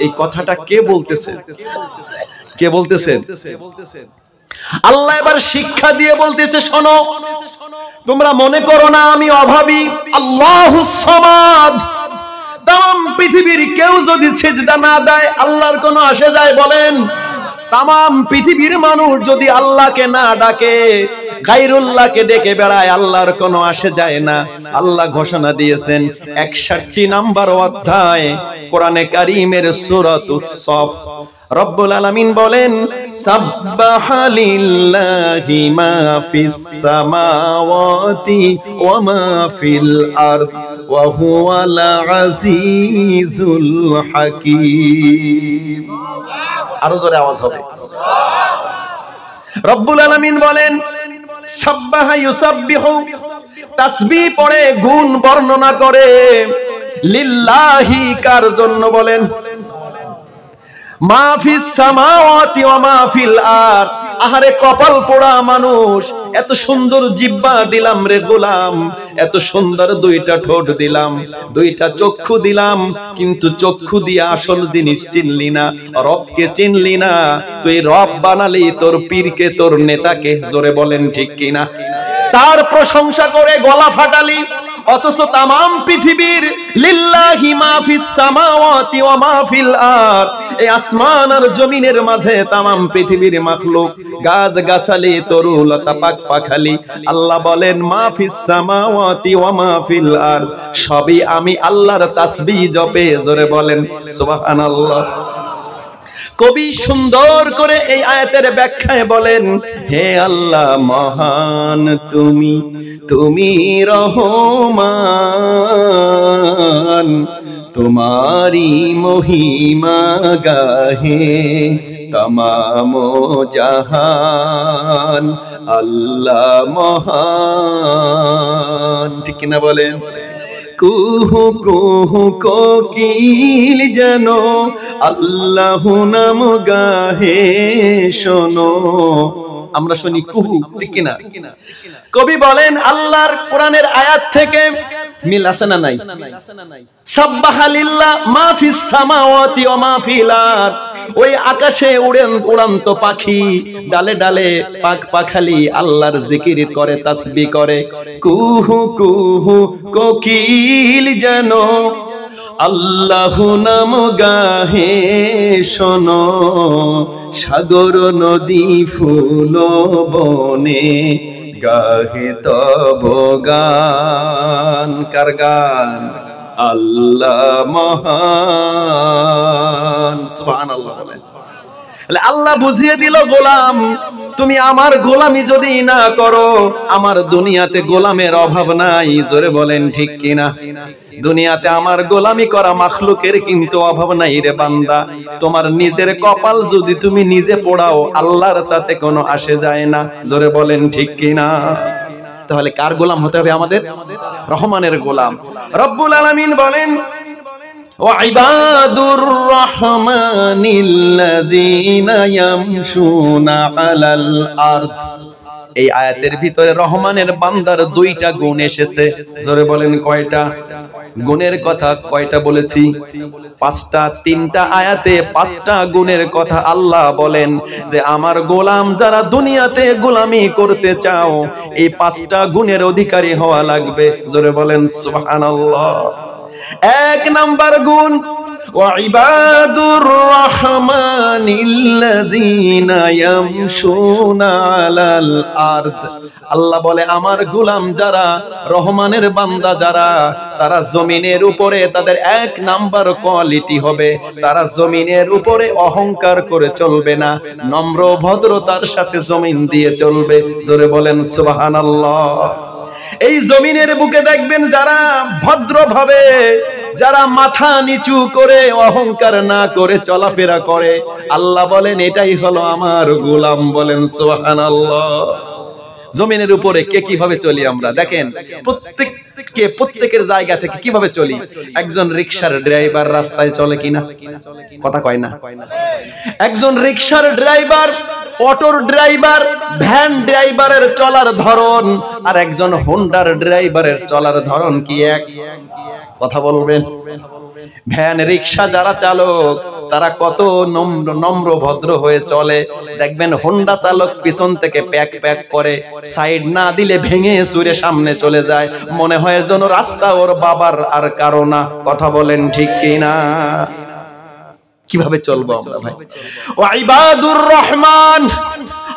এই কথাটা কে বলতেছেন? কে বলতেছেন? আল্লাহ এবার শিক্ষা দিয়ে বলতেছে, শোনো, তোমরা মনে করো না আমি অভাবী। আল্লাহুস সামাদ। তাম পৃথিবীর কেউ যদি সিজদা না দেয় আল্লাহর কোনো আসে যায়? বলেন। তাম পৃথিবীর মানুষ যদি আল্লাহকে না ডাকে, গায়রুল্লাহকে ডেকে বেড়ায়, আল্লাহর কোনো আসে যায় না। আল্লাহ ঘোষণা দিয়েছেন 61 নম্বর অধ্যায় কোরআনে কারীমের সূরাতুস সফ, রব্বুল আলামিন বলেন সাব্বাহা লিল্লাহি মা ফিস সামাওয়াতি ওয়া মা ফিল আরদ ওয়া হুয়াল আজিজুল হাকীম। আরো জোরে আওয়াজ হবে। রব্বুল আলামিন বলেন সাব্বাহা ইউসাব্বিহু, তাসবিহ পড়ে, গুণ বর্ণনা করে। লিল্লাহি, কার জন্য? বলেন। মা ফিস সামাওয়াতি ওয়া মা ফিল আরদ। আহারে কপাল পোড়া মানুষ, এত সুন্দর জিহ্বা দিলাম রে গোলাম, এত সুন্দর দুইটা ঠোঁট দিলাম, দুইটা চক্ষু দিলাম, কিন্তু চক্ষু দিয়ে আসল জিনিস চিনলি না, রবকে চিনলি না। তুই রব বানালি তোর পীরকে, তোর নেতাকে। জোরে বলেন ঠিক কিনা? তার প্রশংসা করে গলা ফাটালি, অথচ তামাম পৃথিবীর লিল্লাহি মা ফিস সামাওয়াতি ওয়া মা ফিল আরদ, এই আসমান আর জমিনের মাঝে তামাম পৃথিবীর মাখলুক, গাছ গাছালি, তরু লতা, পাক পাখালি, আল্লাহ বলেন মা ফিস সামাওয়াতি ওয়া মা ফিল আরদ, সবই আমি আল্লাহর তাসবিহ জপে। জোরে বলেন সুবহানাল্লাহ। কবি সুন্দর করে এই আয়াতের ব্যাখ্যায় বলেন, হে আল্লাহ মহান তুমি, তুমি রহমান, তোমারি মহিমা গাহে তমাম জাহান, আল্লাহ মহান। ঠিক কিনা বলেন? কুহু কুহু কোকিল যেন আল্লাহ নাম গাহে শোনো। আমরা শুনি কুহু, ঠিক কিনা? কবি বলেন আল্লাহর কোরআনের আয়াত থেকে মিল আছে না নাই? সাব্বাহা লিল্লাহ মা ফিস সামাওয়াতি ওয়া মা ফিল আরদ, ওই আকাশে উড়ন্ত পাখি, ডালে ডালে পাক পাখালি আল্লাহর জিকির করে, তাসবিহ করে। কুহু কুহু কোকিল যেন আল্লাহ নাম গাহে শোনো, সাগর নদী ফুল বনে গাহে তব গান। কার গান? আল্লাহ মহান। সুবহানাল্লাহ। আল্লাহ বুঝিয়ে দিল, গোলাম তুমি আমার গোলামি যদি না করো, আমার দুনিয়াতে গোলামের অভাব নাই। জোরে বলেন ঠিক কিনা? দুনিয়াতে আমার গোলামি করা মাখলুকের কিন্তু অভাব নাই রে বান্দা। তোমার নিজের কপাল যদি তুমি নিজে পোড়াও, আল্লাহর তাতে কোনো আসে যায় না। জোরে বলেন ঠিক কিনা? তাহলে কার গোলাম হতে হবে আমাদের? রহমানের গোলাম। রব্বুল আলামিন বলেন, ওয়াইবাদুর রহমানিল্লাযীনা ইয়ামশুনা আলাল আরদ। এই আয়াতের ভিতরে রহমানের বান্দার দুইটা গুণ এসেছে। জোরে বলেন কয়টা? গুণের কথা কয়টা বলেছি? পাঁচটা। তিনটা আয়াতে পাঁচটা গুণের কথা আল্লাহ বলেন যে আমার গোলাম যারা দুনিয়াতে গোলামি করতে চাও, এই পাঁচটা গুণের অধিকারী হওয়া লাগবে। জোরে বলেন সুবহানাল্লাহ। এক নাম্বার গুণ, ওয়াইবাদুর রহমানিল্লাযীনা ইয়ামশুনা আলাল আরদ। আল্লাহ বলে আমার গোলাম যারা, রহমানের বান্দা যারা, তারা জমিনের উপরে তাদের এক নাম্বার কোয়ালিটি হবে, তারা জমিনের উপরে অহংকার করে চলবে না, নম্র ভদ্রতার সাথে জমিন দিয়ে চলবে। জোরে বলেন সুবহানাল্লাহ। এই জমিনের বুকে দেখবেন যারা ভদ্রভাবে, যারা মাথা নিচু করে অহংকার না করে চলাফেরা করে, আল্লাহ বলেন এটাই হলো আমার গোলাম। বলেন সুবহানাল্লাহ। জমিনের উপরে কে কিভাবে চলি আমরা দেখেন, প্রত্যেকের জায়গা থেকে কিভাবে চলি। একজন রিকশার ড্রাইভার রাস্তায় চলে কিনা? কথা কয় না। একজন রিকশার ড্রাইভার, অটোর ড্রাইভার, ভ্যান ড্রাইভারের চলার ধরন আর একজন হোন্ডার ড্রাইভারের চলার ধরন কি এক? কথা বলবেন। ভ্যান রিকশা যারা চালক তারা কত নম্র ভদ্র হয়ে চলে, দেখবেন হোন্ডা চালক পিছন থেকে প্যাক প্যাক করে, সাইড না দিলে ভেঙে চুরে সামনে চলে যায়, মনে হয় যেন রাস্তা ওর বাবার আর কারো না। কথা বলেন ঠিক কিনা? কিভাবে চলবো আমরা ভাই? ওয়াইবাদুর রহমান,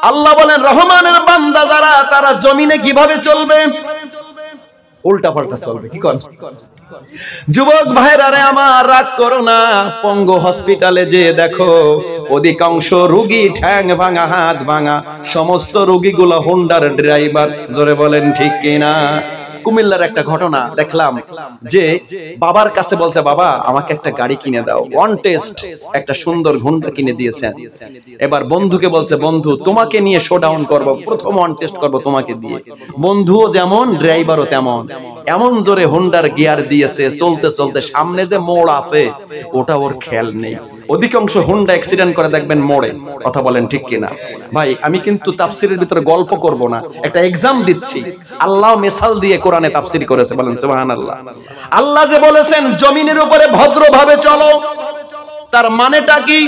আল্লাহ বলেন রহমানের বান্দা যারা, তারা জমিনে কিভাবে চলবে? উল্টা পাল্টা চলবে। কি করেন যুবক ভাইরা রে আমার, রাগ করো না। পঙ্গু হসপিটালে যে দেখো অধিকাংশ রোগী ঠ্যাং ভাঙা, হাত ভাঙা, সমস্ত রোগীগুলো হোন্ডার ড্রাইভার। জোরে বলেন ঠিক কিনা? কুমিল্লার একটা ঘটনা দেখলাম যে বাবার কাছে বলছে, বাবা আমাকে একটা গাড়ি কিনে দাও, ওয়ান টেস্ট একটা সুন্দর হোন্ডা কিনে দিয়েছেন। এবার বন্ধুকে বলছে, বন্ধু তোমাকে নিয়ে শোডাউন করব, প্রথম ওয়ান টেস্ট করব তোমাকে দিয়ে। বন্ধুও যেমন ড্রাইভারও তেমন, এমন জোরে হোন্ডার গিয়ার দিয়েছে, চলতে চলতে সামনে যে মোড় আছে ওটা ওর খেয়াল নেই। অধিকাংশ হোন্ডা অ্যাক্সিডেন্ট করে দেখবেন মোড়ে। কথা বলেন ঠিক কিনা? ভাই আমি কিন্তু তাফসিরের ভিতরে গল্প করব না, একটা এক্সাম দিচ্ছি। আল্লাহ মিসাল দিয়ে কোরআনে তাফসির করেছে। বলেন সুবহানাল্লাহ। আল্লাহ যে বলেছেন জমিনের উপরে ভদ্রভাবে চলো, তার মানেটা কি?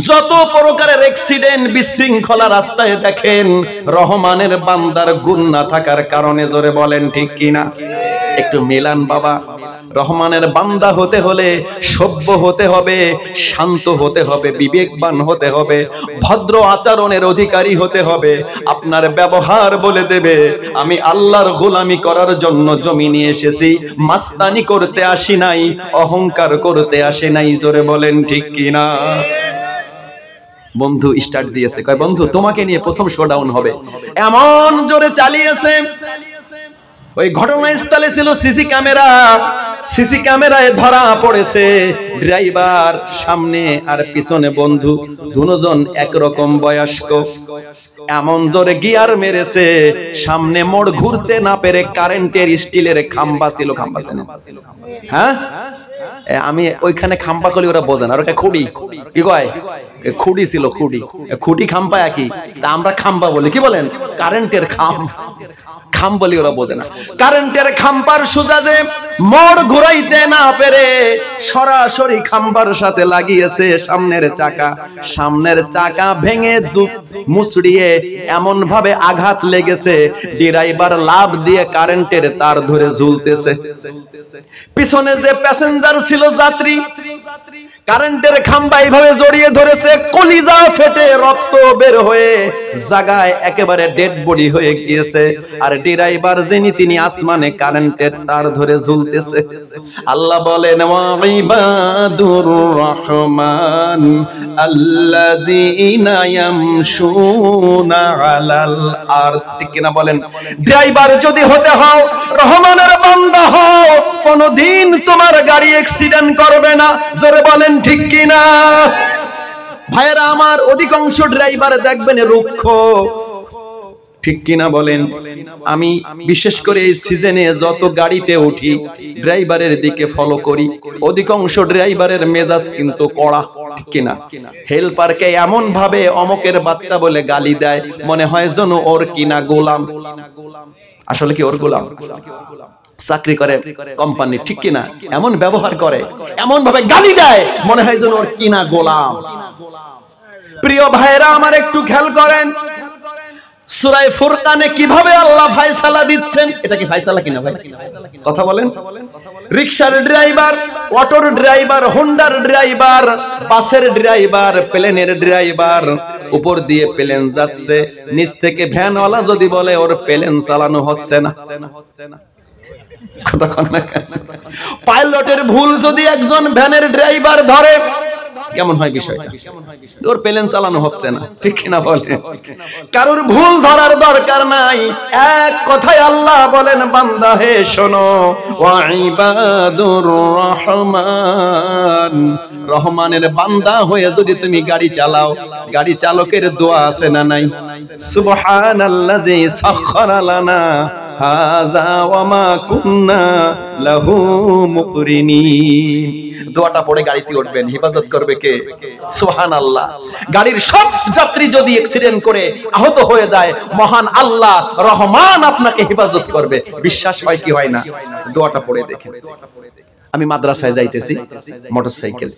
যত প্রকারের অ্যাক্সিডেন্ট বিশৃঙ্খলা রাস্তায় দেখেন, রহমানের বান্দার গুণ না থাকার কারণে। জোরে বলেন ঠিক কিনা? একটু মেলান বাবা। রহমানের বান্দা হতে হলে সভ্য হতে হবে, শান্ত হতে হবে, বিবেকবান হতে হবে, ভদ্র আচরণের অধিকারী হতে হবে। আপনার ব্যবহার বলে দেবে আমি আল্লাহর গোলামি করার জন্য জমিনে এসেছি, মাস্তানি করতে আসি নাই, অহংকার করতে আসি নাই। জোরে বলেন ঠিক কিনা? বন্ধু স্টার্ট দিয়েছে, কয় বন্ধু তোমাকে নিয়ে প্রথম শোডাউন হবে, এমন জোরে চালিয়েছে। ওই ঘটনাস্থলে ছিল সিসি ক্যামেরা, সিসি ক্যামেরায় ধরা পড়েছে ড্রাইভার সামনে আর পিছনে বন্ধু, দুজন একরকম বয়স্ক। এমন জোরে গিয়ার মেরেছে, সামনে মোড় ঘুরতে না পেরে কারেন্টের স্টিলের খাম্বা ছিল, খাম্বা ছিল, হ্যাঁ আমি ওইখানে খাম্বা কলি ওরা বোঝে না, ওরা খুঁড়ি কি কয়, খুঁড়ি ছিল, খুঁড়ি খুঁটি খাম্বা একই, তা আমরা খাম্বা বলি, কি বলেন? কারেন্টের খাম, খাম বলি ওরা বোঝে না। কারেন্টের খাম্বার সোজা যে মোড় ঘুরাইতে না পেরে সরাসরি খাম্বার সাথে লাগিয়েছে সামনের চাকা। সামনের চাকা ভেঙে মুচড়িয়ে এমন ভাবে আঘাত লেগেছে, ড্রাইভার লাফ দিয়ে কারেন্টের তার ধরে ঝুলতেছে। পিছনে যে প্যাসেঞ্জার ছিল, যাত্রী, কারেন্টের খাম্বা এইভাবে জড়িয়ে ধরেছে, কলিজা ফেটে রক্ত বের হয়ে জায়গায় একেবারে ডেড বডি হয়ে গিয়েছে। আর ড্রাইভার যিনি, তিনি আসমানে কারেন্টের তার ধরে ঝুলতেছে। আল্লাহ বলেন ওয়াইবাদুর রহমান আল্লাযীনা ইয়ামশুনা আলাল আরদ, ঠিক কিনা বলেন? ড্রাইভার যদি হতে হও, রহমানের বান্দা হও, কোনদিন তোমার গাড়ি অ্যাক্সিডেন্ট করবে না। জোরে বলেন ঠিক কিনা? ভাইরা আমার, অধিকাংশ ড্রাইভার দেখবেন রুক্ষ, ঠিক কিনা বলেন? আমি বিশেষ করে এই সিজনে যত গাড়িতে উঠি ড্রাইভারের দিকে ফলো করি, অধিকাংশ ড্রাইভারের মেজাজ কিন্তু কড়া, ঠিক কিনা? হেল্পারকে এমন ভাবে অমকের বাচ্চা বলে গালি দেয়, মনে হয় যেন ওর কিনা গোলাম। আসলে কি ওর গোলাম? চাকরি করে কোম্পানি, ঠিক কিনা? এমন ব্যবহার করে, এমন ভাবে গালি দেয়, মনে হয় যেন ওর কিনা গোলাম। প্রিয় ভাইরা আমার, একটু খেয়াল করেন সূরা ফুরকানে কিভাবে আল্লাহ ফয়সালা দিচ্ছেন। এটা কি ফয়সালা কিনা ভাই? কথা বলেন। রিকশার ড্রাইভার, অটোর ড্রাইভার, হোন্ডার ড্রাইভার, বাসের ড্রাইভার, প্লেনের ড্রাইভার, উপর দিয়ে প্লেন যাচ্ছে, নিচ থেকে ভ্যানওয়ালা যদি বলে ওর প্লেন চালানো হচ্ছে না, পাইলটের ভুল যদি একজন ভ্যানের ড্রাইভার ধরে, কেমন হয় বিষয়টা? ওর প্লেন চালানো হচ্ছে না, ঠিক কিনা বলে? কারোর ভুল ধরার দরকার নাই। এক কথায় আল্লাহ বলেন, বান্দা হে শোনো, ওয়াইবাদুর রহমান, রহমানের বান্দা হয়ে যদি তুমি গাড়ি চালাও, গাড়ি চালকের দোয়া আছে না নাই? সুবহানাল্লাযী সাখখারা লানা হাযা ওয়া মা কুন্না লাহু মুকরিনিন। দোয়াটা পড়ে গাড়িতে উঠবেন, হেফাজত করবে কে? সুবহানাল্লাহ। গাড়ির সব যাত্রী যদি অ্যাক্সিডেন্ট করে আহত হয়ে যায়, মহান আল্লাহ রহমান আপনাকে হেফাজত করবে। বিশ্বাস হয় কি হয় না? দোয়াটা পড়ে দেখেন। আমি মাদ্রাসায় যাইতেছি, মোটরসাইকেল,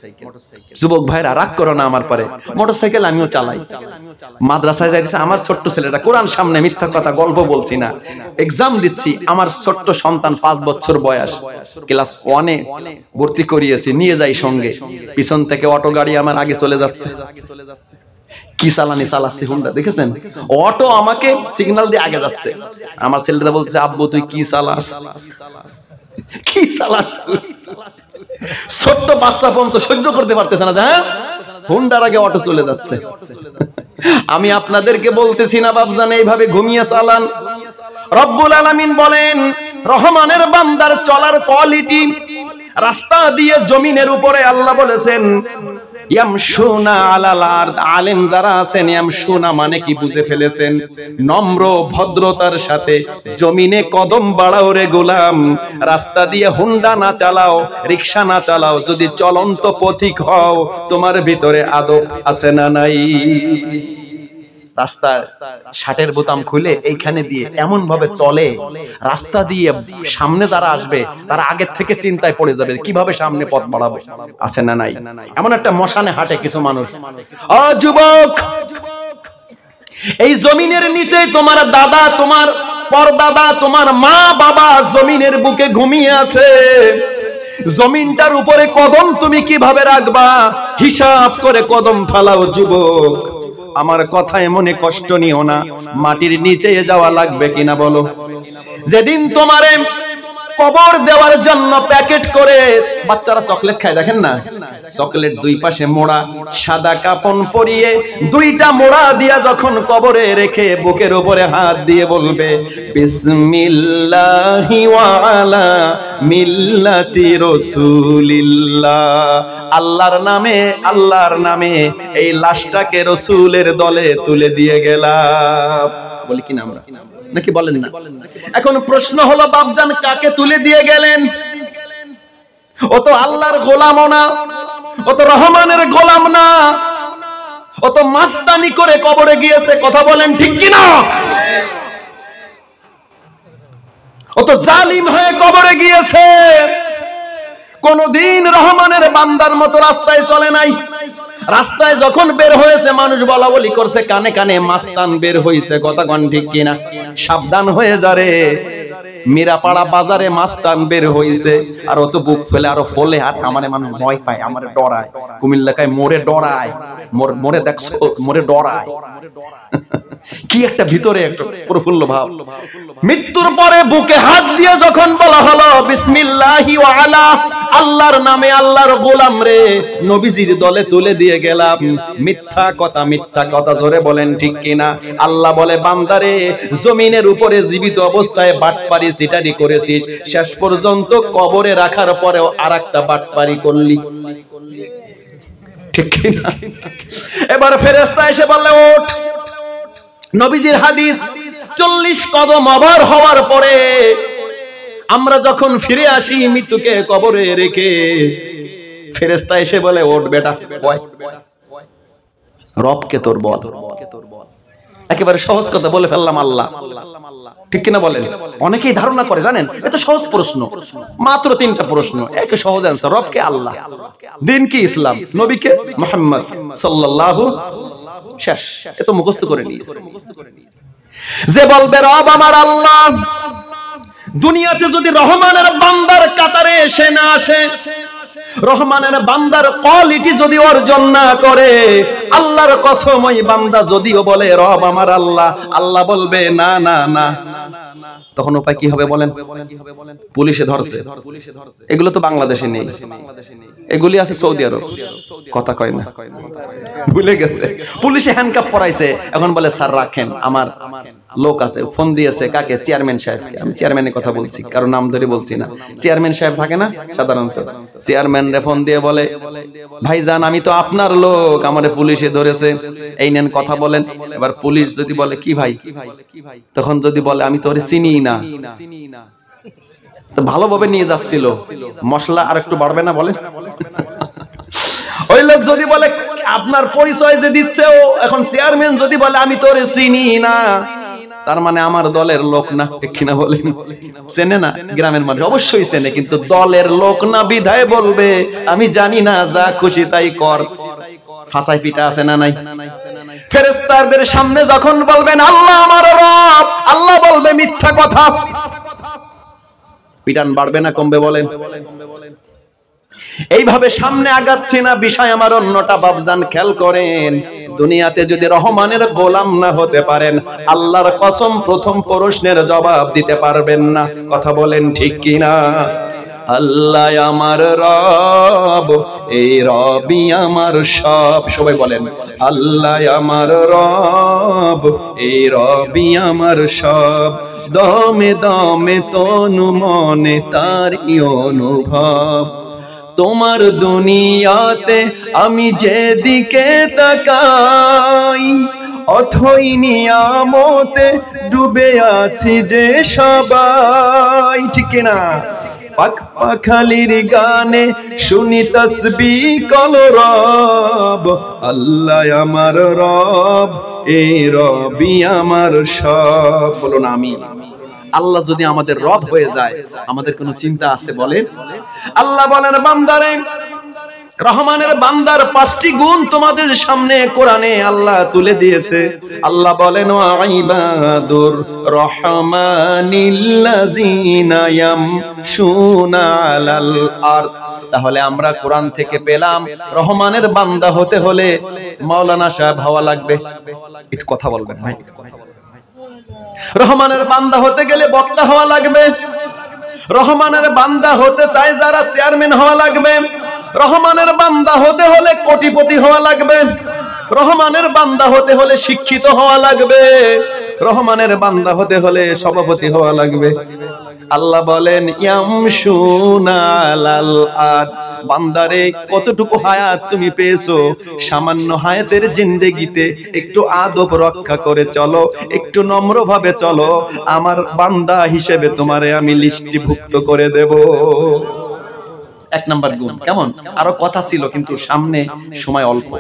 যুবক ভাইরা রাগ করো না আমার পরে, মোটরসাইকেল আমিও চালাই, মাদ্রাসায় যাইতেছি, আমার ছোট্ট ছেলেটা, কোরআন সামনে, মিথ্যা কথা গল্প বলছি না, এক্সাম দিচ্ছি, আমার ছোট্ট সন্তান 5 বছর বয়স, ক্লাস 1-এ ভর্তি করিয়েছি, নিয়ে যাই সঙ্গে, পিছন থেকে অটো গাড়ি আমার আগে চলে যাচ্ছে, কি চালানি চালাচ্ছি হুন্ডা, দেখেছেন? অটো আমাকে সিগন্যাল দিয়ে আগে যাচ্ছে, আমার ছেলেটা বলছে আব্বু তুই কি চালাস, কি চালাস তুই? ছোট্ট বাচ্চা পর্যন্ত সহ্য করতে পারতেছে না, হ্যাঁ হুন্ডার আগে অটো চলে যাচ্ছে। আমি আপনাদেরকে বলতেছি না বাপজান এইভাবে ঘুমিয়ে চালান। রব্বুল আলামিন বলেন, রহমানের বান্দার চলার কোয়ালিটি, রাস্তা দিয়ে জমিনের উপরে আল্লাহ বলেছেন ইয়ামশুনা আলাল আরদ, আলেম যারা আছেন ইয়ামশুনা মানে কি বুঝে ফেলেছেন? নম্র ভদ্রতার সাথে জমিনে কদম বাড়াও রে গোলাম, রাস্তা দিয়ে হুন্ডা না চালাও, রিকশা না চালাও, যদি চলন্ত পথিক হও, তোমার ভিতরে আদব আছে না নাই? রাস্তার শার্টের বোতাম খুলে এইখানে দিয়ে এমন ভাবে চলে, রাস্তা দিয়ে সামনে যারা আসবে তারা আগের থেকে চিন্তায় পড়ে যাবে কিভাবে সামনে পথ বাড়াবো, আছে না নাই? এমন একটা মশানে হাঁটে কিছু মানুষ। ও যুবক, এই জমিনের নিচে তোমার দাদা, তোমার পরদাদা তোমার মা বাবা জমিনের বুকে ঘুমিয়ে আছে, জমিনটার উপরে কদম তুমি কিভাবে রাখবা? হিসাব করে কদম ফালাও যুবক। আমার কথায় মনে কষ্ট নিও না, মাটির নিচে যাওয়া লাগবে কিনা বলো। যেদিন তোমারে কবর দেওয়ার জন্য প্যাকেট করে বাচ্চারা চকলেট খায়, দেখেন না, চকলেট দুই পাশে মোড়া, সাদা কাপন পরিয়ে দুইটা মোড়া দিয়া যখন কবরে রেখে বুকের উপরে হাত দিয়ে বলবে বিসমিল্লাহি ওয়া আলা মিল্লাতি রাসূলিল্লাহ, আল্লাহর নামে, আল্লাহর নামে এই লাশটাকে রাসূলের দলে তুলে দিয়ে গেলাম। বলি কি না আমরা, নাকি বলেন না? এখন প্রশ্ন হলো বাপজান কাকে তুলে দিয়ে গেলেন? ও তো আল্লাহর গোলামও না, ও তো রহমানের গোলাম না, ও তো মাস্তানি করে কবরে গিয়েছে। কথা বলেন ঠিক কি না? ও তো জালিম হয়ে কবরে গিয়েছে, কোনদিন রহমানের বান্দার মতো রাস্তায় চলে নাই। রাস্তায় যখন বের হয়েছে মানুষ বলা বলি করছে, কানে কানে মাস্তান বের হয়েছে। কথা কোন ঠিক কিনা? সাবধান হয়ে যারে, মিরাপাড়া বাজারে মাস্তান বের হয়েছে। আর ও তো বুক ফেলে আরো ফলে, আর আমারে মানুষ ভয় পায়, আমারে ডরায়। কুমিল্লাকায় মোরে ডরায়, মোরে দেখছো, মোরে ডরায়। কি একটা ভিতরে একটা প্রফুল্ল ভাব। মৃত্যুর পরে বুকে হাত দিয়ে যখন বলা হলো বিসমিল্লাহি ওয়া আলা, আল্লাহর নামে, আল্লাহর গোলাম রে, নবীজির দলে তুলে দিয়ে গেলাম। মিথ্যা কথা, মিথ্যা কথা, জোরে বলেন ঠিক কিনা? আল্লাহ বলে বান্দারে, জমিনের উপরে জীবিত অবস্থায় বাটপারি সিটারি করেছিস, শেষ পর্যন্ত কবরে রাখার পরেও আরেকটা বাটপারি করলি, ঠিক কিনা? এবার ফেরেশতা এসে বললে ওঠ। নবীজির হাদিস, 40 কদম ওভার হওয়ার পরে আমরা যখন ফিরে আসি মৃত্যুকে কবরে রেখে, ফেরেশতা এসে বলে ওঠ বেটা, রবকে তোর বল। একেবারে সহজ কথা বলে ফেললাম আল্লাহ, ঠিক কিনা বলেন? অনেকেই ধারণা করে জানেন এত সহজ প্রশ্ন, মাত্র 3টা প্রশ্ন, একে সহজ অ্যানসার, রবকে আল্লাহ, দিন কি ইসলাম, নবীকে মুহাম্মদ সাল্লাল্লাহু, শেষ। এত মুখস্থ করে নিয়েছে। যে বলবে রব আমার আল্লাহ, দুনিয়াতে যদি রহমানের বান্দার কাতারে এসে না আসে, রহমানের বান্দার কোয়ালিটি যদি অর্জন না করে, আল্লাহর কসম ওই বান্দা যদিও বলে রব আমার আল্লাহ, আল্লাহ বলবে না না না। তখন উপায় কি হবে বলেন? পুলিশে ধরছে। এগুলো তো বাংলাদেশে নেই, এগুলি আছে সৌদি আরব। কথা কয় না, ভুলে গেছে। পুলিশে হ্যান্ডকাপ পরাইছে, এখন বলে স্যার রাখেন, আমার লোক আছে। ফোন দিয়েছে কাকে? চেয়ারম্যান সাহেবকে। আমি চেয়ারম্যানের কথা বলছি, কারণ নাম ধরে বলছি না। চেয়ারম্যান সাহেব থাকে না সাধারণত, চেয়ারম্যান রে ফোন দিয়ে বলে ভাইজান আমি তো আপনার লোক, আমারে পুলিশে ধরেছে, এই নেন কথা বলেন। এবার পুলিশ যদি বলে কি ভাই, তখন যদি বলে আমি তো ওরে চিনি না, তো ভালোভাবে নিয়ে যাচ্ছিল, মশলা আর একটু বাড়বে না বলেন? ওই লোক যদি বলে আপনার পরিচয় যে দিচ্ছে ও, এখন চেয়ারম্যান যদি বলে আমি তো ওরে চিনি না, তার মানে আমার দলের লোক না, ঠিক কিনা বলেন? চেনে না? গ্রামের মানুষ অবশ্যই চেনে, কিন্তু দলের লোক না বিধায় বলবে আমি জানি না, যা খুশি তাই কর। ফাঁসাই পিটা আছে না নাই? ফেরেশতাদের সামনে যখন বলবেন আল্লাহ আমার রব, আল্লাহ বলবে মিথ্যা কথা। পিটান বাড়বে না কমবে বলেন? এইভাবে সামনে আগাচ্ছি না, বিষয় আমার অন্যটা বাবজান খেয়াল করেন। দুনিয়াতে যদি রহমানের গোলাম না হতে পারেন, আল্লাহর কসম প্রথম প্রশ্নের জবাব দিতে পারবেন না। কথা বলেন ঠিক কিনা? আল্লাহ আমার রব, এই রবই আমার সব। সবাই বলেন আল্লাহ আমার রব, এই রবই আমার সব। দমে দমে তনু মনে তারই অনুভব। তোমার দুনিয়াতে আমি যেদিকে তাকাই, অথই নিয়ামতে ডুবে আছি যে সবাই, ঠিক না? পাক পাখালির গানে শুনি তাসবিহ কল রব, আল্লাহ আমার রব, এই রবই আমার সব। বলুন আমি। আল্লাহ যদি আমাদের রব হয়ে যায়, আমাদের কোনো চিন্তা আছে বলেন? আল্লাহ বলেন বান্দারে রহমানের বান্দার 5টি গুণ তোমাদের সামনে কোরআনে আল্লাহ তুলে দিয়েছে। আল্লাহ বলেন ওয়া ইবাদুর রহমানিল্লাযিনা ইয়ামশুনা আলাল আরদ। তাহলে আমরা কোরআন থেকে পেলাম রহমানের বান্দা হতে হলে মাওলানা সাহেব হওয়া লাগবে। একটু কথা বলবেন ভাই। রহমানের বান্দা হতে গেলে বক্তা হওয়া লাগবে। রহমানের বান্দা হতে চায় যারা চেয়ারম্যান হওয়া লাগবে। রহমানের বান্দা হতে হলে কোটিপতি হওয়া লাগবে। রহমানের বান্দা হতে হলে শিক্ষিত হওয়া লাগবে। রহমানের বান্দা হতে হলে সভাপতি হওয়া লাগবে। আল্লাহ বলেন ইয়ামশুনা আলাল আরদ। বান্দারে কতটুকু হায়াত তুমি পেয়েছো, সামান্য হায়াতের জিন্দেগিতে একটু আদব রক্ষা করে চলো, একটু নম্রভাবে চলো, আমার বান্দা হিসেবে তোমারে আমি লিস্টিভুক্ত করে দেব। 1 নাম্বার গুণ। কেমন? আরো কথা ছিল কিন্তু সামনে সময় অল্প।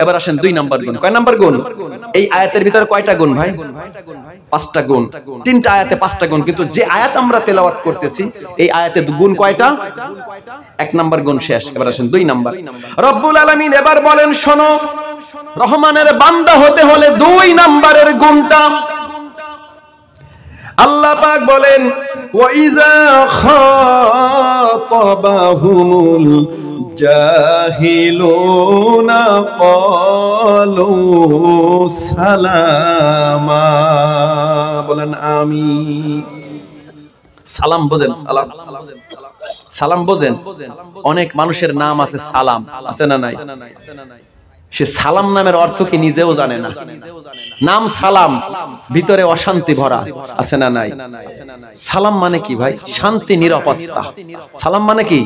এবার আসেন 2 নাম্বার গুণ। কয় নাম্বার গুণ? এই আয়াতের ভিতরে কয়টা গুণ ভাই? 5টা গুণ। 3টা আয়াতে 5টা গুণ, কিন্তু যে আয়াত আমরা তেলাওয়াত করতেছি এই আয়াতে গুণ কয়টা? 1 নাম্বার গুণ শেষ। এবার আসেন 2 নাম্বার। রব্বুল আলামিন এবার বলেন শোনো, রহমানের বান্দা হতে হলে 2 নাম্বারের গুণটা আল্লাহ পাক বলেন ওয়া ইযা খাতাবাহুমুল জাহিলুনা ক্বালু সালামা। বলেন আমিন। সালাম বোঝেন? সালাম, সালাম বোঝেন? অনেক মানুষের নাম আছে সালাম, আছে না নাই? সে সালাম নামের অর্থ কি নিজেও জানে না। নাম সালাম, ভিতরে অশান্তি ভরা, আছে না নাই? সালাম মানে কি ভাই? শান্তি, নিরাপত্তা। সালাম মানে কি?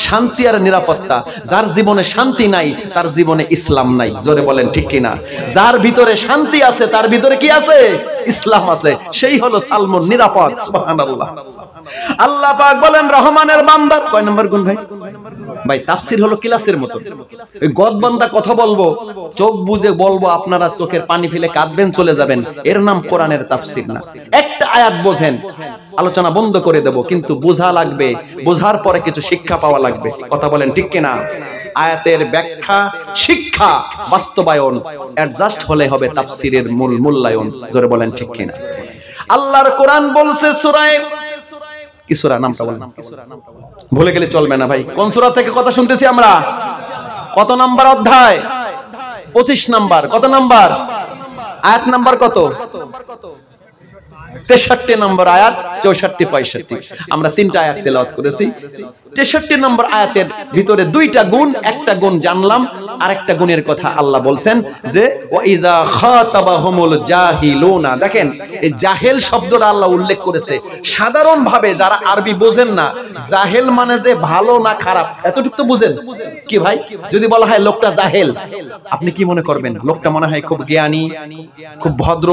শান্তি আর নিরাপত্তা। যার জীবনে শান্তি নাই তার জীবনে ইসলাম নাই। জোরে বলেন ঠিক কিনা? যার ভিতরে শান্তি আছে তার ভিতরে কি আছে? ইসলাম আছে। সেই হলো সালমুন, নিরাপদ। সুবহানাল্লাহ। আল্লাহ পাক বলেন রহমানের বান্দার কয় নাম্বার গুণ ভাই? ভাই তাফসীর হলো ক্লাসের মতো। এই গদবান্দা কথা বলবো, চোখ বুজে বলবো, আপনারা চোখের পানি ফেলে কাঁদবেন, চলে যাবেন। এর নাম কোরআনের তাফসীর না। একটা আয়াত বোঝেন, আলোচনা বন্ধ করে দেব, কিন্তু বোঝা লাগবে। বোঝার পরে কিছু শিক্ষা পাওয়া লাগবে। কথা বলেন ঠিক কিনা? আয়াতের ব্যাখ্যা, শিক্ষা, বাস্তবায়ন অ্যাডজাস্ট হলে হবে তাফসীরের মূল্যায়ন। জোরে বলেন ঠিক কিনা? আল্লাহর কোরআন বলছে সূরায়ে, কি সূরা নামটা বলেন? ভুলে গেলে চলবে না ভাই। কোন সূরা থেকে কথা শুনতেছি আমরা? কত নাম্বার অধ্যায়? 25 নাম্বার। কত নাম্বার? আয়াত নাম্বার কত? 63 নম্বর আয়াত, 64 65। আমরা 3টা আয়াত তেলাওয়াত করেছি। 63 নম্বর আয়াতের ভিতরে 2টা গুণ, একটা গুণ জানলাম, আরেকটা গুণের কথা আল্লাহ বলছেন যে ওয়া ইযা খাতাবাহুমুল জাহিলুনা। দেখেন এই জাহেল শব্দটা আল্লাহ উল্লেখ করেছে। সাধারণ ভাবে যারা আরবি বোঝেন না, জাহেল মানে যে ভালো না খারাপ, এতটুকু তো বুঝেন কি ভাই? যদি বলা হয় লোকটা জাহেল, আপনি কি মনে করবেন? লোকটা মনে হয় খুব জ্ঞানী, খুব ভদ্র।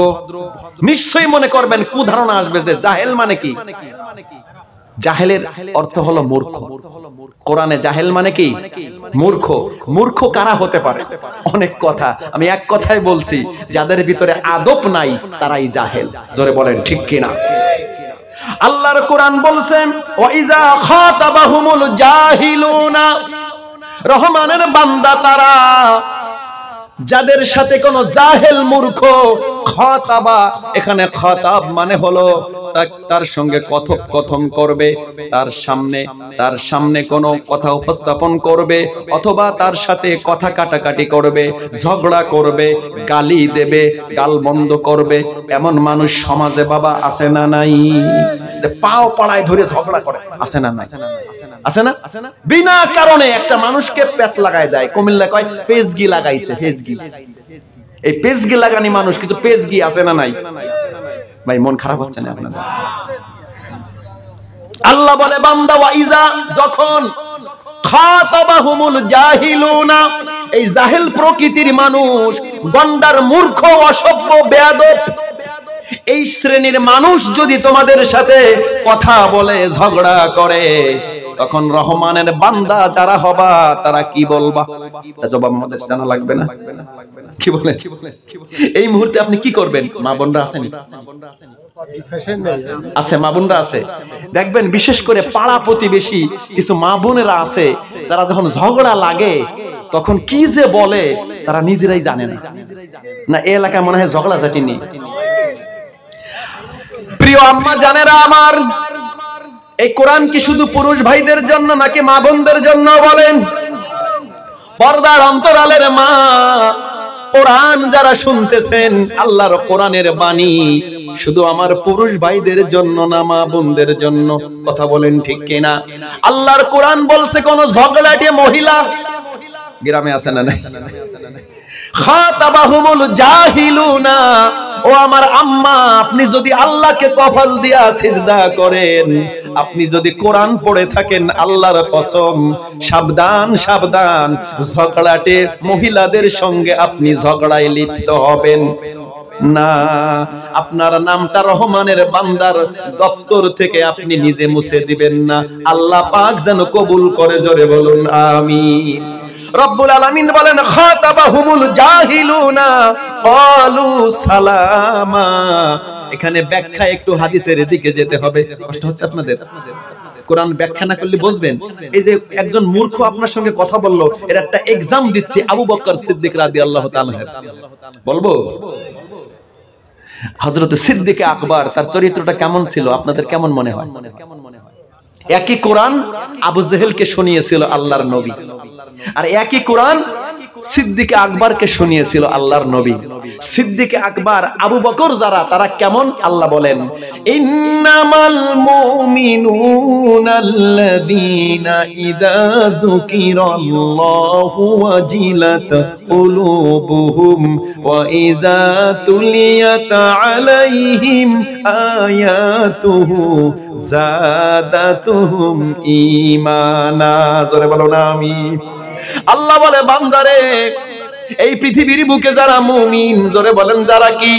নিশ্চয়ই মনে করবেন ধারণা আসবে যে জাহেল মানে কি? জাহেলের অর্থ হলো মূর্খ। কোরআনে জাহেল মানে কি? মূর্খ। মূর্খ কারা হতে পারে? অনেক কথা, আমি এক কথাই বলছি, যাদের ভিতরে আদব নাই তারাই জাহেল। জোরে বলেন ঠিক কিনা? আল্লাহর কোরআন বলছেন ওয়া ইযা খাতাবাহুমুল জাহিলুনা, রহমানের বান্দা তারা যাদের সাথে কোন জাহেল মূর্খ খাতাবা, এখানে খাতাব মানে হলো তার সঙ্গে কথোপকথন করবে, তার সামনে কোনো কথা উপস্থাপন করবে, অথবা তার সাথে কথা কাটাকাটি করবে, ঝগড়া করবে, গালি দেবে, গালমন্দ করবে। এমন মানুষ সমাজে বাবা আছে না নাই? যে পাও পাড়ায় ধরে ঝগড়া করে, আছে না নাই? আছে না? বিনা কারণে একটা মানুষকে পেঁচ লাগায় যায়। কুমিল্লা কয় পেজগি লাগাইছে। পেজগি, এই পেজগি লাগানি মানুষ, কিছু পেজগি আছে না নাই? ভাই মন খারাপ হচ্ছে না আপনাদের? আল্লাহ বলে বান্দা ওয়া ইযা, যখন খাতাবাহুমুল জাহিলুনা, এই জাহেল প্রকৃতির মানুষ, গন্ডার, মূর্খ, অসভ্য, বেয়াদব, এই শ্রেণীর মানুষ যদি তোমাদের সাথে কথা বলে, ঝগড়া করে, তখন রহমানের বান্দা যারা হবা তারা কি বলবা? তা জবাব আমাদের জানা লাগবে না? কি বলেন? এই মুহূর্তে আপনি কি করবেন? মা বোনরা আছেন? আছে, মা বোনরা আছে। দেখবেন বিশেষ করে পাড়া প্রতিবেশী কিছু মা বোনেরা আছে, তারা যখন ঝগড়া লাগে তখন কি যে বলে তারা নিজেরাই জানে না। না, এই এলাকায় মনে হয় ঝগড়া ঝাঁটি নেই। প্রিয় আম্মা জানেরা আমার, এই কোরআন কি শুধু পুরুষ ভাইদের জন্য নাকি মা বোনদের জন্য বলেন? পর্দার অন্তরালের মা, কোরআন যারা শুনতেছেন, আল্লাহর কোরআনের বাণী শুধু আমার পুরুষ ভাইদের জন্য না, মা বোনদের জন্য। কথা বলেন ঠিক কিনা? আল্লাহর কোরআন বলছে কোন ঝগড়াটে মহিলা গ্রামে আছে না নাই? খাতাবাহুমুল জাহিলুনা, ও আমার আম্মা, আপনি যদি আল্লাহকে কপাল দিয়া সিজদা করেন, আপনি যদি কোরআন পড়ে থাকেন, আল্লাহর কসম, সাবধান সাবধান, ঝগড়াটে মহিলাদের সঙ্গে আপনি ঝগড়ায় লিপ্ত হবেন না। আপনার নামটা রহমানের বান্দার দপ্তর থেকে আপনি নিজে মুছে দিবেন না। আল্লাহ পাক যেন কবুল করে, জোরে বলুন আমিন। রব্বুল আলামিন বলেন খাতাবাহুমুল জাহিলুনা ক্বালু সালামা। এখানে ব্যাখ্যা একটু হাদিসের দিকে যেতে হবে। কষ্ট হচ্ছে আপনাদের? কোরআন ব্যাখ্যা না করলে বুঝবেন। এই যে একজন মূর্খ আপনার সঙ্গে কথা বললো, এর একটা এক্সাম দিচ্ছি আবু বকর সিদ্দিক রাদিয়াল্লাহু তাআলা। বলবো হযরত সিদ্দিক আকবর, তার চরিত্রটা কেমন ছিল আপনাদের কেমন মনে হয়? একই কোরআন আবু জেহেলকে শুনিয়েছিল আল্লাহর নবী, আর একই কোরআন সিদ্দিক আকবরকে শুনিয়েছিল আল্লাহর নবী। সিদ্দিক আকবর, আবু বকর যারা, তারা কেমন আল্লাহ বলেন, ইন্নামাল মুমিনুনাল্লাযীনা ইযা যুকিরাল্লাহু ওয়াজিলাত কুলুবুহুম ওয়া ইযা তুলিয়াত আলাইহিম আয়াতুহু যাদাতুহুম ঈমানা। জোরে বলো না আমিন। আল্লাহ বলে, বান্দারে, এই পৃথিবীর বুকে যারা মুমিন, জোরে বলেন যারা কি?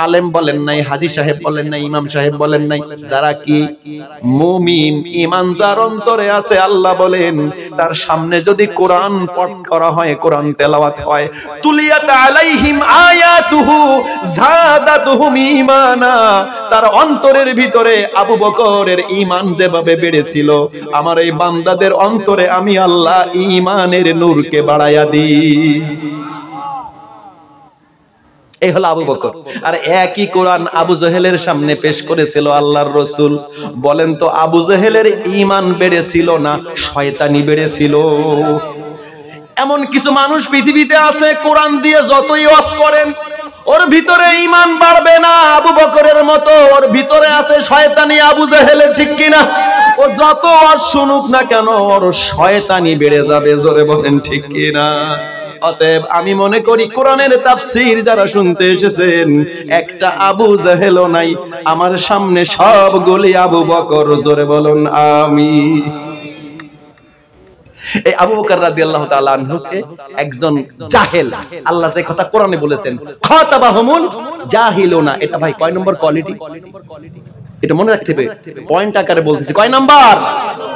আলেম বলেন নাই, হাজী সাহেব বলেন নাই, ইমাম সাহেব বলেন নাই, যারা কি মুমিন, ঈমান যার অন্তরে আছে, আল্লাহ বলেন তার সামনে যদি কোরআন পাঠ করা হয়, কোরআন তেলাওয়াত হয়, তুলিয়াত আলাইহিম আয়াতুহু যাদাতুহুম ঈমানা, তার অন্তরের ভিতরে আবু বকরের ঈমান যেভাবে বেড়েছিল, আমার এই বান্দাদের অন্তরে আমি আল্লাহ ঈমানের নূরকে বাড়ায়া দিই। এই হলো আবু বকর। আর একই কোরআন আবু জেহেলের সামনে পেশ করেছিল আল্লাহর রাসূল। বলেন তো, আবু জেহেলের ঈমান বেড়েছিল না শয়তানি বেড়েছিল? এমন কিছু মানুষ পৃথিবীতে আছে, কোরআন দিয়ে যতই ওয়াজ করেন ওর ভিতরে ঈমান বাড়বে না আবু বকরের মতো, ওর ভিতরে আছে শয়তানি আবু জেহেলের, ঠিক কিনা? ও যত ওয়াজ শুনুক না কেন, ওর শয়তানি বেড়ে যাবে। জোরে বলেন ঠিক কিনা? অতএব আমি মনে করি কোরআনের তাফসীর যারা শুনতে এসেছেন, একটা আবু জেহেলও নাই আমার সামনে, সবগুলি আবু বকর। জোরে বলুন আমিন। এই আবু বকর রাদিয়াল্লাহু তাআলা আনহুকে একজন জাহেল, আল্লাহ যে কথা কোরআনে বলেছেন খাতাবাহুমুল জাহিলুনা, এটা ভাই কয় নম্বর কোয়ালিটি? এটা মনে রাখতে হবে, পয়েন্ট আকারে বলতেছি। কয় নাম্বার?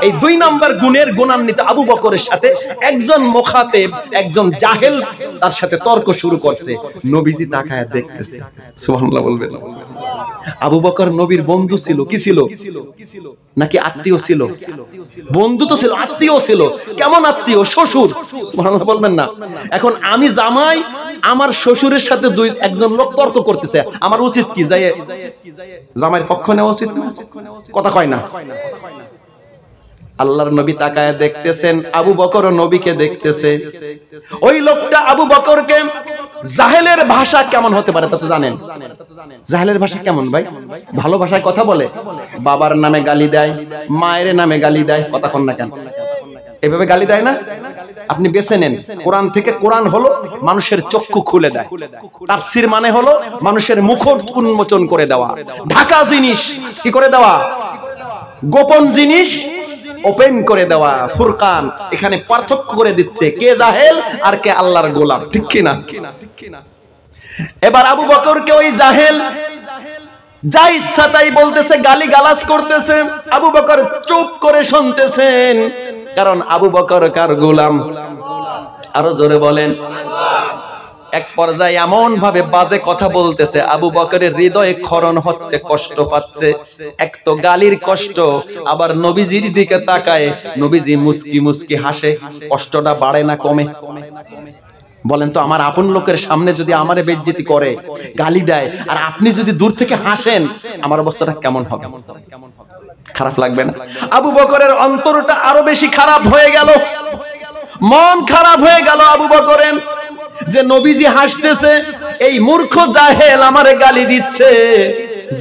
এই 2 নাম্বার গুণের গুণান্বিত আবু বকরের সাথে একজন মুখাতেব, একজন জাহেল তার সাথে তর্ক শুরু করছে। নবীজি তাকায় দেখতেছে। সুবহানাল্লাহ বলবেন। আবু বকর নবীর বন্ধু ছিল, কি ছিল? নাকি আত্মীয় ছিল? বন্ধু তো ছিল, আত্মীয় ছিল। কেমন আত্মীয়? শ্বশুর। সুবহানাল্লাহ বলবেন না? এখন আমি জামাই, আমার শ্বশুরের সাথে একজন লোক তর্ক করতেছে, আমার উচিত কি? যাই জামাইয়ের পক্ষ নেওয়া উচিত না? কথা কয় না? আল্লাহর নবী তাকায় দেখতেছেন, আবু বকর নবীকে দেখতেছে। ওই লোকটা আবু বকরকে, জাহেলের ভাষা কেমন হতে পারে তা তো জানেন? জাহেলের ভাষা কেমন ভাই? ভালো ভাষায় কথা বলে, বাবার নামে গালি দেয়, মায়ের নামে গালি দেয়। কথা কন না কেন? এভাবে গালি দেয় না? আপনি বেছে নেন। কোরআন থেকে, কোরআন হলো মানুষের চক্ষু খুলে দেয়, তাফসীর মানে হলো মানুষের মুখোশ উন্মোচন করে দেওয়া, ঢাকা জিনিস কি করে দেওয়া, গোপন জিনিস ওপেন করে দেওয়া। ফুরকান এখানে পার্থক্য করে দিচ্ছে কে জাহেল আর কে আল্লাহর গোলাম, ঠিক কি না? এবার আবু বকরকে ওই জাহেল যা ইচ্ছা তাই বলতেছে, গালি গালাজ করতেছে। আবু বকর চুপ করে শুনতেছেন, কারণ আবু বকর কার গোলাম? আরো জোরে বলেন। এক পর্যায়ে এমন ভাবে বাজে কথা বলতেছে, আবু বকরের হৃদয়ে ক্ষরণ হচ্ছে, কষ্ট পাচ্ছে। এক তো গালির কষ্ট, আবার নবীজির দিকে তাকায়, নবীজি মুস্কি মুস্কি হাসে। কষ্টটা বাড়ে না কমে? বলেন তো, আমার আপন লোকের সামনে যদি আমারে বেইজ্জতি করে, গালি দেয়, আর আপনি যদি দূর থেকে হাসেন, আমার অবস্থাটা কেমন হবে? খারাপ লাগবে না? আবু বকরের অন্তরটা আরো বেশি খারাপ হয়ে গেল, মন খারাপ হয়ে গেল আবু বকরের, যে নবীজি হাসতেছে, এই মূর্খ জাহেল আমারে গালি দিচ্ছে,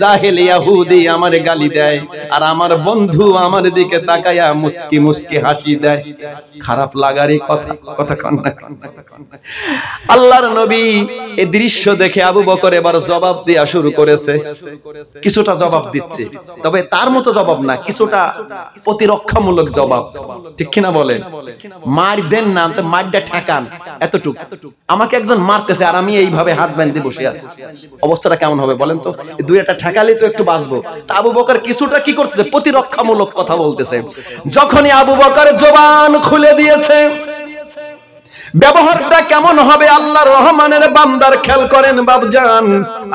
জাহেল ইহুদি আমারে গালি দেয়, আর আমার বন্ধু আমার দিকে তাকায়া মুস্কি মুস্কি হাসি দেয়। খারাপ লাগারই কথা, কথা কন না। আল্লাহর নবী এই দৃশ্য দেখে আবু বকর এবার জবাব দেয়া শুরু করেছে। কিছুটা জবাব দিচ্ছে, তবে তার মতো জবাব না, কিছুটা প্রতিরক্ষামূলক জবাব। ঠিক কিনা বলেন? মার দেন না, মারটা ঠেকান, এতটুকু। আমাকে একজন মারতেছে আর আমি এইভাবে হাত বেঁধে বসে আছি, অবস্থাটা কেমন হবে বলেন তো? দুই একটা ঠেকালে তো একটু বাঁচবো। তা আবু বকর কিছুটা কি করতেছে? প্রতিরক্ষামূলক কথা বলতেছে। যখনই আবু বকর জবান খুলে দিয়েছে, ব্যবহারটা কেমন হবে আল্লাহর রহমানের বান্দার খেয়াল করেন বাবজান।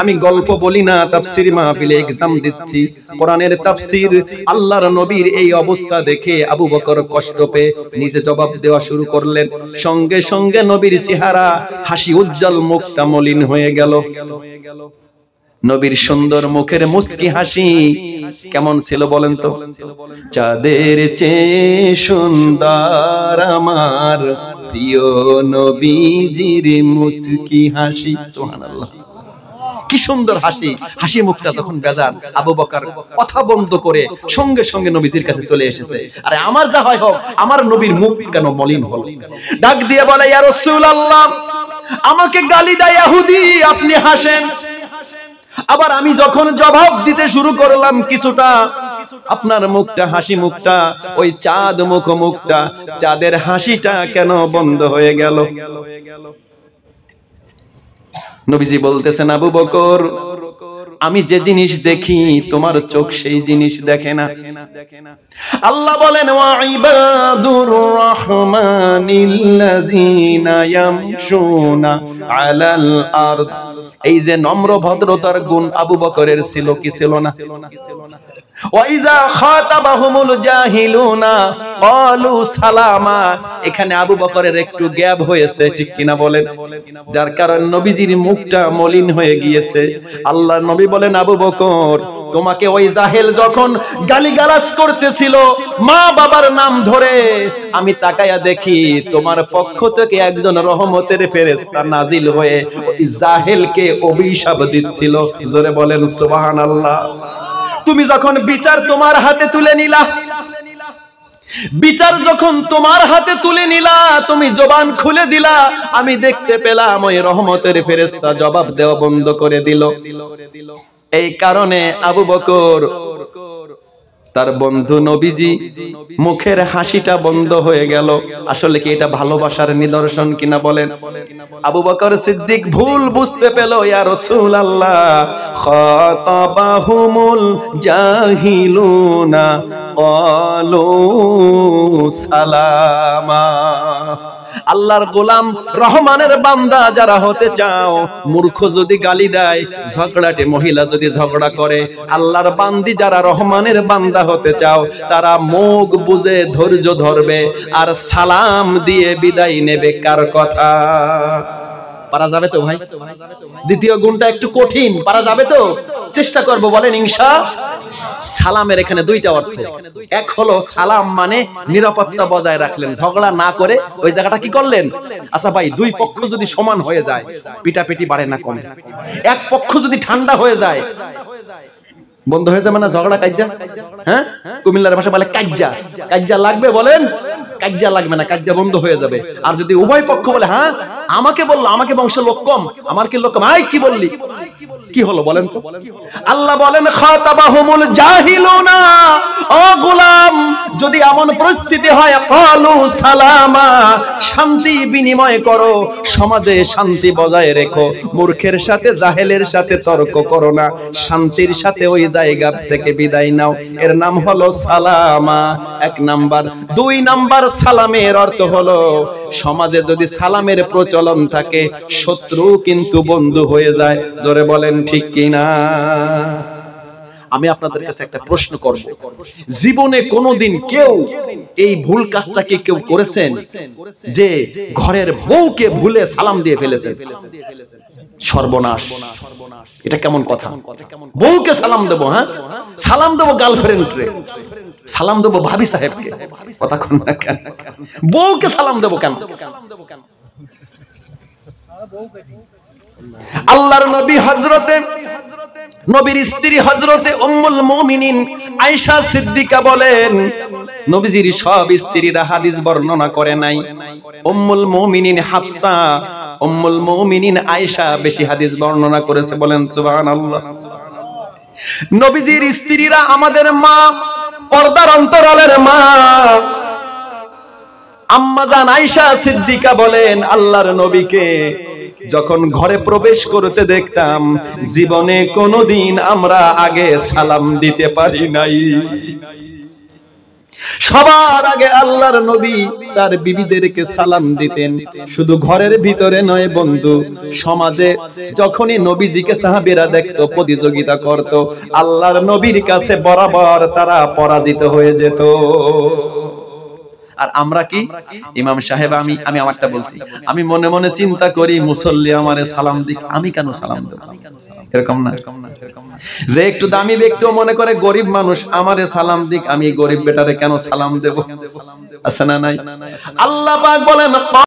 আমি গল্প বলি না, তাফসীর মাহফিলে एग्जाम দিচ্ছি, কোরআনের তাফসীর। আল্লাহর নবীর এই অবস্থা দেখে আবু বকর কষ্ট পেয়ে নিজে জবাব দেওয়া শুরু করলেন। সঙ্গে সঙ্গে নবীর চেহারা হাসি উজ্জ্বল, মুখটা মলিন হয়ে গেল। নবীর সুন্দর মুখের মুস্কি হাসি কেমন ছিল বলেন তো? চাঁদের চেয়ে সুন্দর আমার প্রিয় নবীজির মুস্কি হাসি। সুবহানাল্লাহ, কি সুন্দর হাসি! হাসি মুখটা যখন বেজার, আবু বকর কথা বন্ধ করে সঙ্গে সঙ্গে নবীজির কাছে চলে এসেছে। আরে আমার যা হয় হোক, আমার নবীর মুখ কেন মলিন হলো? ডাক দিয়ে বলে, ইয়া রাসূলুল্লাহ, আমাকে গালি দেয় ইহুদি, আপনি হাসেন। আবার আমি যখন জবাব দিতে শুরু করলাম, কিছুটা আপনার মুখটা, হাসি মুখটা, ওই চাঁদ মুখটা, চাঁদের হাসিটা কেন বন্ধ হয়ে গেল? নবীজি বলতেছেন, আবু বকর, আমি যে জিনিস দেখি তোমার চোখ সেই জিনিস দেখে না। আল্লাহ বলেন, ওয়া ইবাদুর রাহমানিল্লাযিনা ইয়ামশুনা আলাল আরদ। এই যে নম্র ভদ্রতার গুণ আবু বকরের ছিল, কি ছিল না? ওয়া ইযা খাতাবাহুমুল জাহিলুনা ক্বালু সালামা। এখানে আবু বকরের একটু গ্যাপ হয়েছে, ঠিক কিনা বলেন? যার কারণে নবীজির মুখটা মলিন হয়ে গিয়েছে। আল্লাহর নবী বলেন, আবু বকর, তোমাকে ওই জাহেল যখন গালিগালাজ করতেছিল মা বাবার নাম ধরে, আমি তাকায়া দেখি তোমার পক্ষ থেকে একজন রহমতের ফেরেশতা নাজিল হয়ে ওই জাহেলকে অভিশাপ দিচ্ছিল। জোরে বলেন সুবহানাল্লাহ। তুমি যখন বিচার তোমার হাতে তুলে নিলা, বিচার যখন তোমার হাতে তুলে নিলা, তুমি জবান খুলে দিলা, আমি দেখতে পেলাম ওই রহমতের ফেরেশতা জবাব দেওয়া বন্ধ করে দিল। এই কারণে আবু বকর, তার বন্ধু নবীজি মুখের হাসিটা বন্ধ হয়ে গেল। আসলে কি এটা ভালোবাসার নিদর্শন কিনা বলেন? আবু বকর সিদ্দিক ভুল বুঝতে পেল, ইয়া রাসূলুল্লাহ, খাতাবাহুমুল জাহিলুনা ক্বালু সালামা। আল্লাহর গোলাম, রহমানের বান্দা যারা হতে চাও, মূর্খ যদি গালি দেয়, ঝগড়াটে মহিলা যদি ঝগড়া করে, আল্লাহর বান্দি যারা রহমানের বান্দা হতে চাও, তারা মুখ বুঝে ধৈর্য ধরবে আর সালাম দিয়ে বিদায় নেবে। কার কথা? পারা যাবে তো ভাই? দ্বিতীয় গুণটা একটু কঠিন, পারা যাবে তো? চেষ্টা করব, বলেন ইনশাআল্লাহ। সালামের এখানে দুইটা অর্থ। এক হলো সালাম মানে নিরাপত্তা বজায় রাখলেন, ঝগড়া না করে ওই জায়গাটা কি করলেন? আচ্ছা ভাই, দুই পক্ষ যদি সমান হয়ে যায়, পিটাপিটি বাড়ে না কমে? এক পক্ষ যদি ঠান্ডা হয়ে যায়, বন্ধ হয়ে যাবে না ঝগড়া, কাজ্জা? হ্যাঁ, কুমিল্লার ভাষা বলে কাজ্জা। কাজ্জা লাগবে বলেন? কাজ্জা লাগবে না, কাজ্জা বন্ধ হয়ে যাবে। আর যদি উভয় পক্ষ বলে, হ্যাঁ আমাকে বললো, আমাকে বংশের লোক কম, আমার কি লোক কম, আই কি বললি, কি হলো বলেন তো? আল্লাহ বলেন, খাতাবাহুমুল জাহিলুনা, ও গোলাম, যদি এমন পরিস্থিতি হয়, ক্বালু সালামা, শান্তি বিনিময় করো, সমাজে শান্তি বজায় রেখো, মূর্খের সাথে জাহেলের সাথে তর্ক করো না, শান্তির সাথে ওই জায়গা থেকে বিদায় নাও। এর নাম হলো সালামা, এক নাম্বার। দুই নাম্বার, সালামের অর্থ হলো সমাজে যদি সালামের প্রচলন থাকে শত্রু কিন্তু বন্ধু হয়ে যায়। জোরে বলেন ঠিক কিনা? আমি আপনাদের কাছে একটা প্রশ্ন করব, জীবনে কোনোদিন কেউ এই ভুল কাজটাকে কেউ করেছেন যে ঘরের বউকে ভুলে সালাম দিয়ে ফেলেছেন? সর্বনাশ, এটা কেমন কথা? বউকে সালাম দেবো, হ্যাঁ সালাম দেবো গার্লফ্রেন্ডকে, সালাম দেবো ভাবি সাহেবকে, কথা কোন না কেন? বউকে সালাম দেবো কেন? আল্লাহর নবী হযরতে নবীর স্ত্রী হযরতে উম্মুল মুমিনিন আয়েশা সিদ্দিকা বলেন, নবীজির সব স্ত্রীরা হাদিস বর্ণনা করে নাই, উম্মুল মুমিনিন হাফসা, উম্মুল মুমিনিন আয়েশা বেশি হাদিস বর্ণনা করেছে। বলেন সুবহানাল্লাহ। নবীজির স্ত্রীরা আমাদের মা, পর্দার অন্তরালের মা আম্মা জান আয়েশা সিদ্দিকা বলেন, আল্লাহর নবীকে যখন ঘরে প্রবেশ করতে দেখতাম জীবনে কোনোদিন আমরা আগে সালাম দিতে পারি নাই। সবার আগে আল্লাহর নবী তার বিবিদেরকে সালাম দিতেন, শুধু ঘরের ভিতরে নয় বন্ধু, সমাজে যখনই নবীজিকে সাহাবীরা দেখতো, প্রতিযোগিতা করত, আল্লাহর নবীর কাছে বরাবর তারা পরাজিত হয়ে যেত। আর আমরা কি ইমাম সাহেব, আমি আমারটা বলছি, আমি মনে মনে চিন্তা করি মুসল্লি আমারে সালাম দিক, আমি কেন সালাম দেব? এরকম না যে একটু দামি ব্যক্তিও মনে করে গরিব মানুষ আমারে সালাম দিক, আমি গরিব বেটারে কেন সালাম দেব? আছে না নাই? আল্লাহ পাক বলেন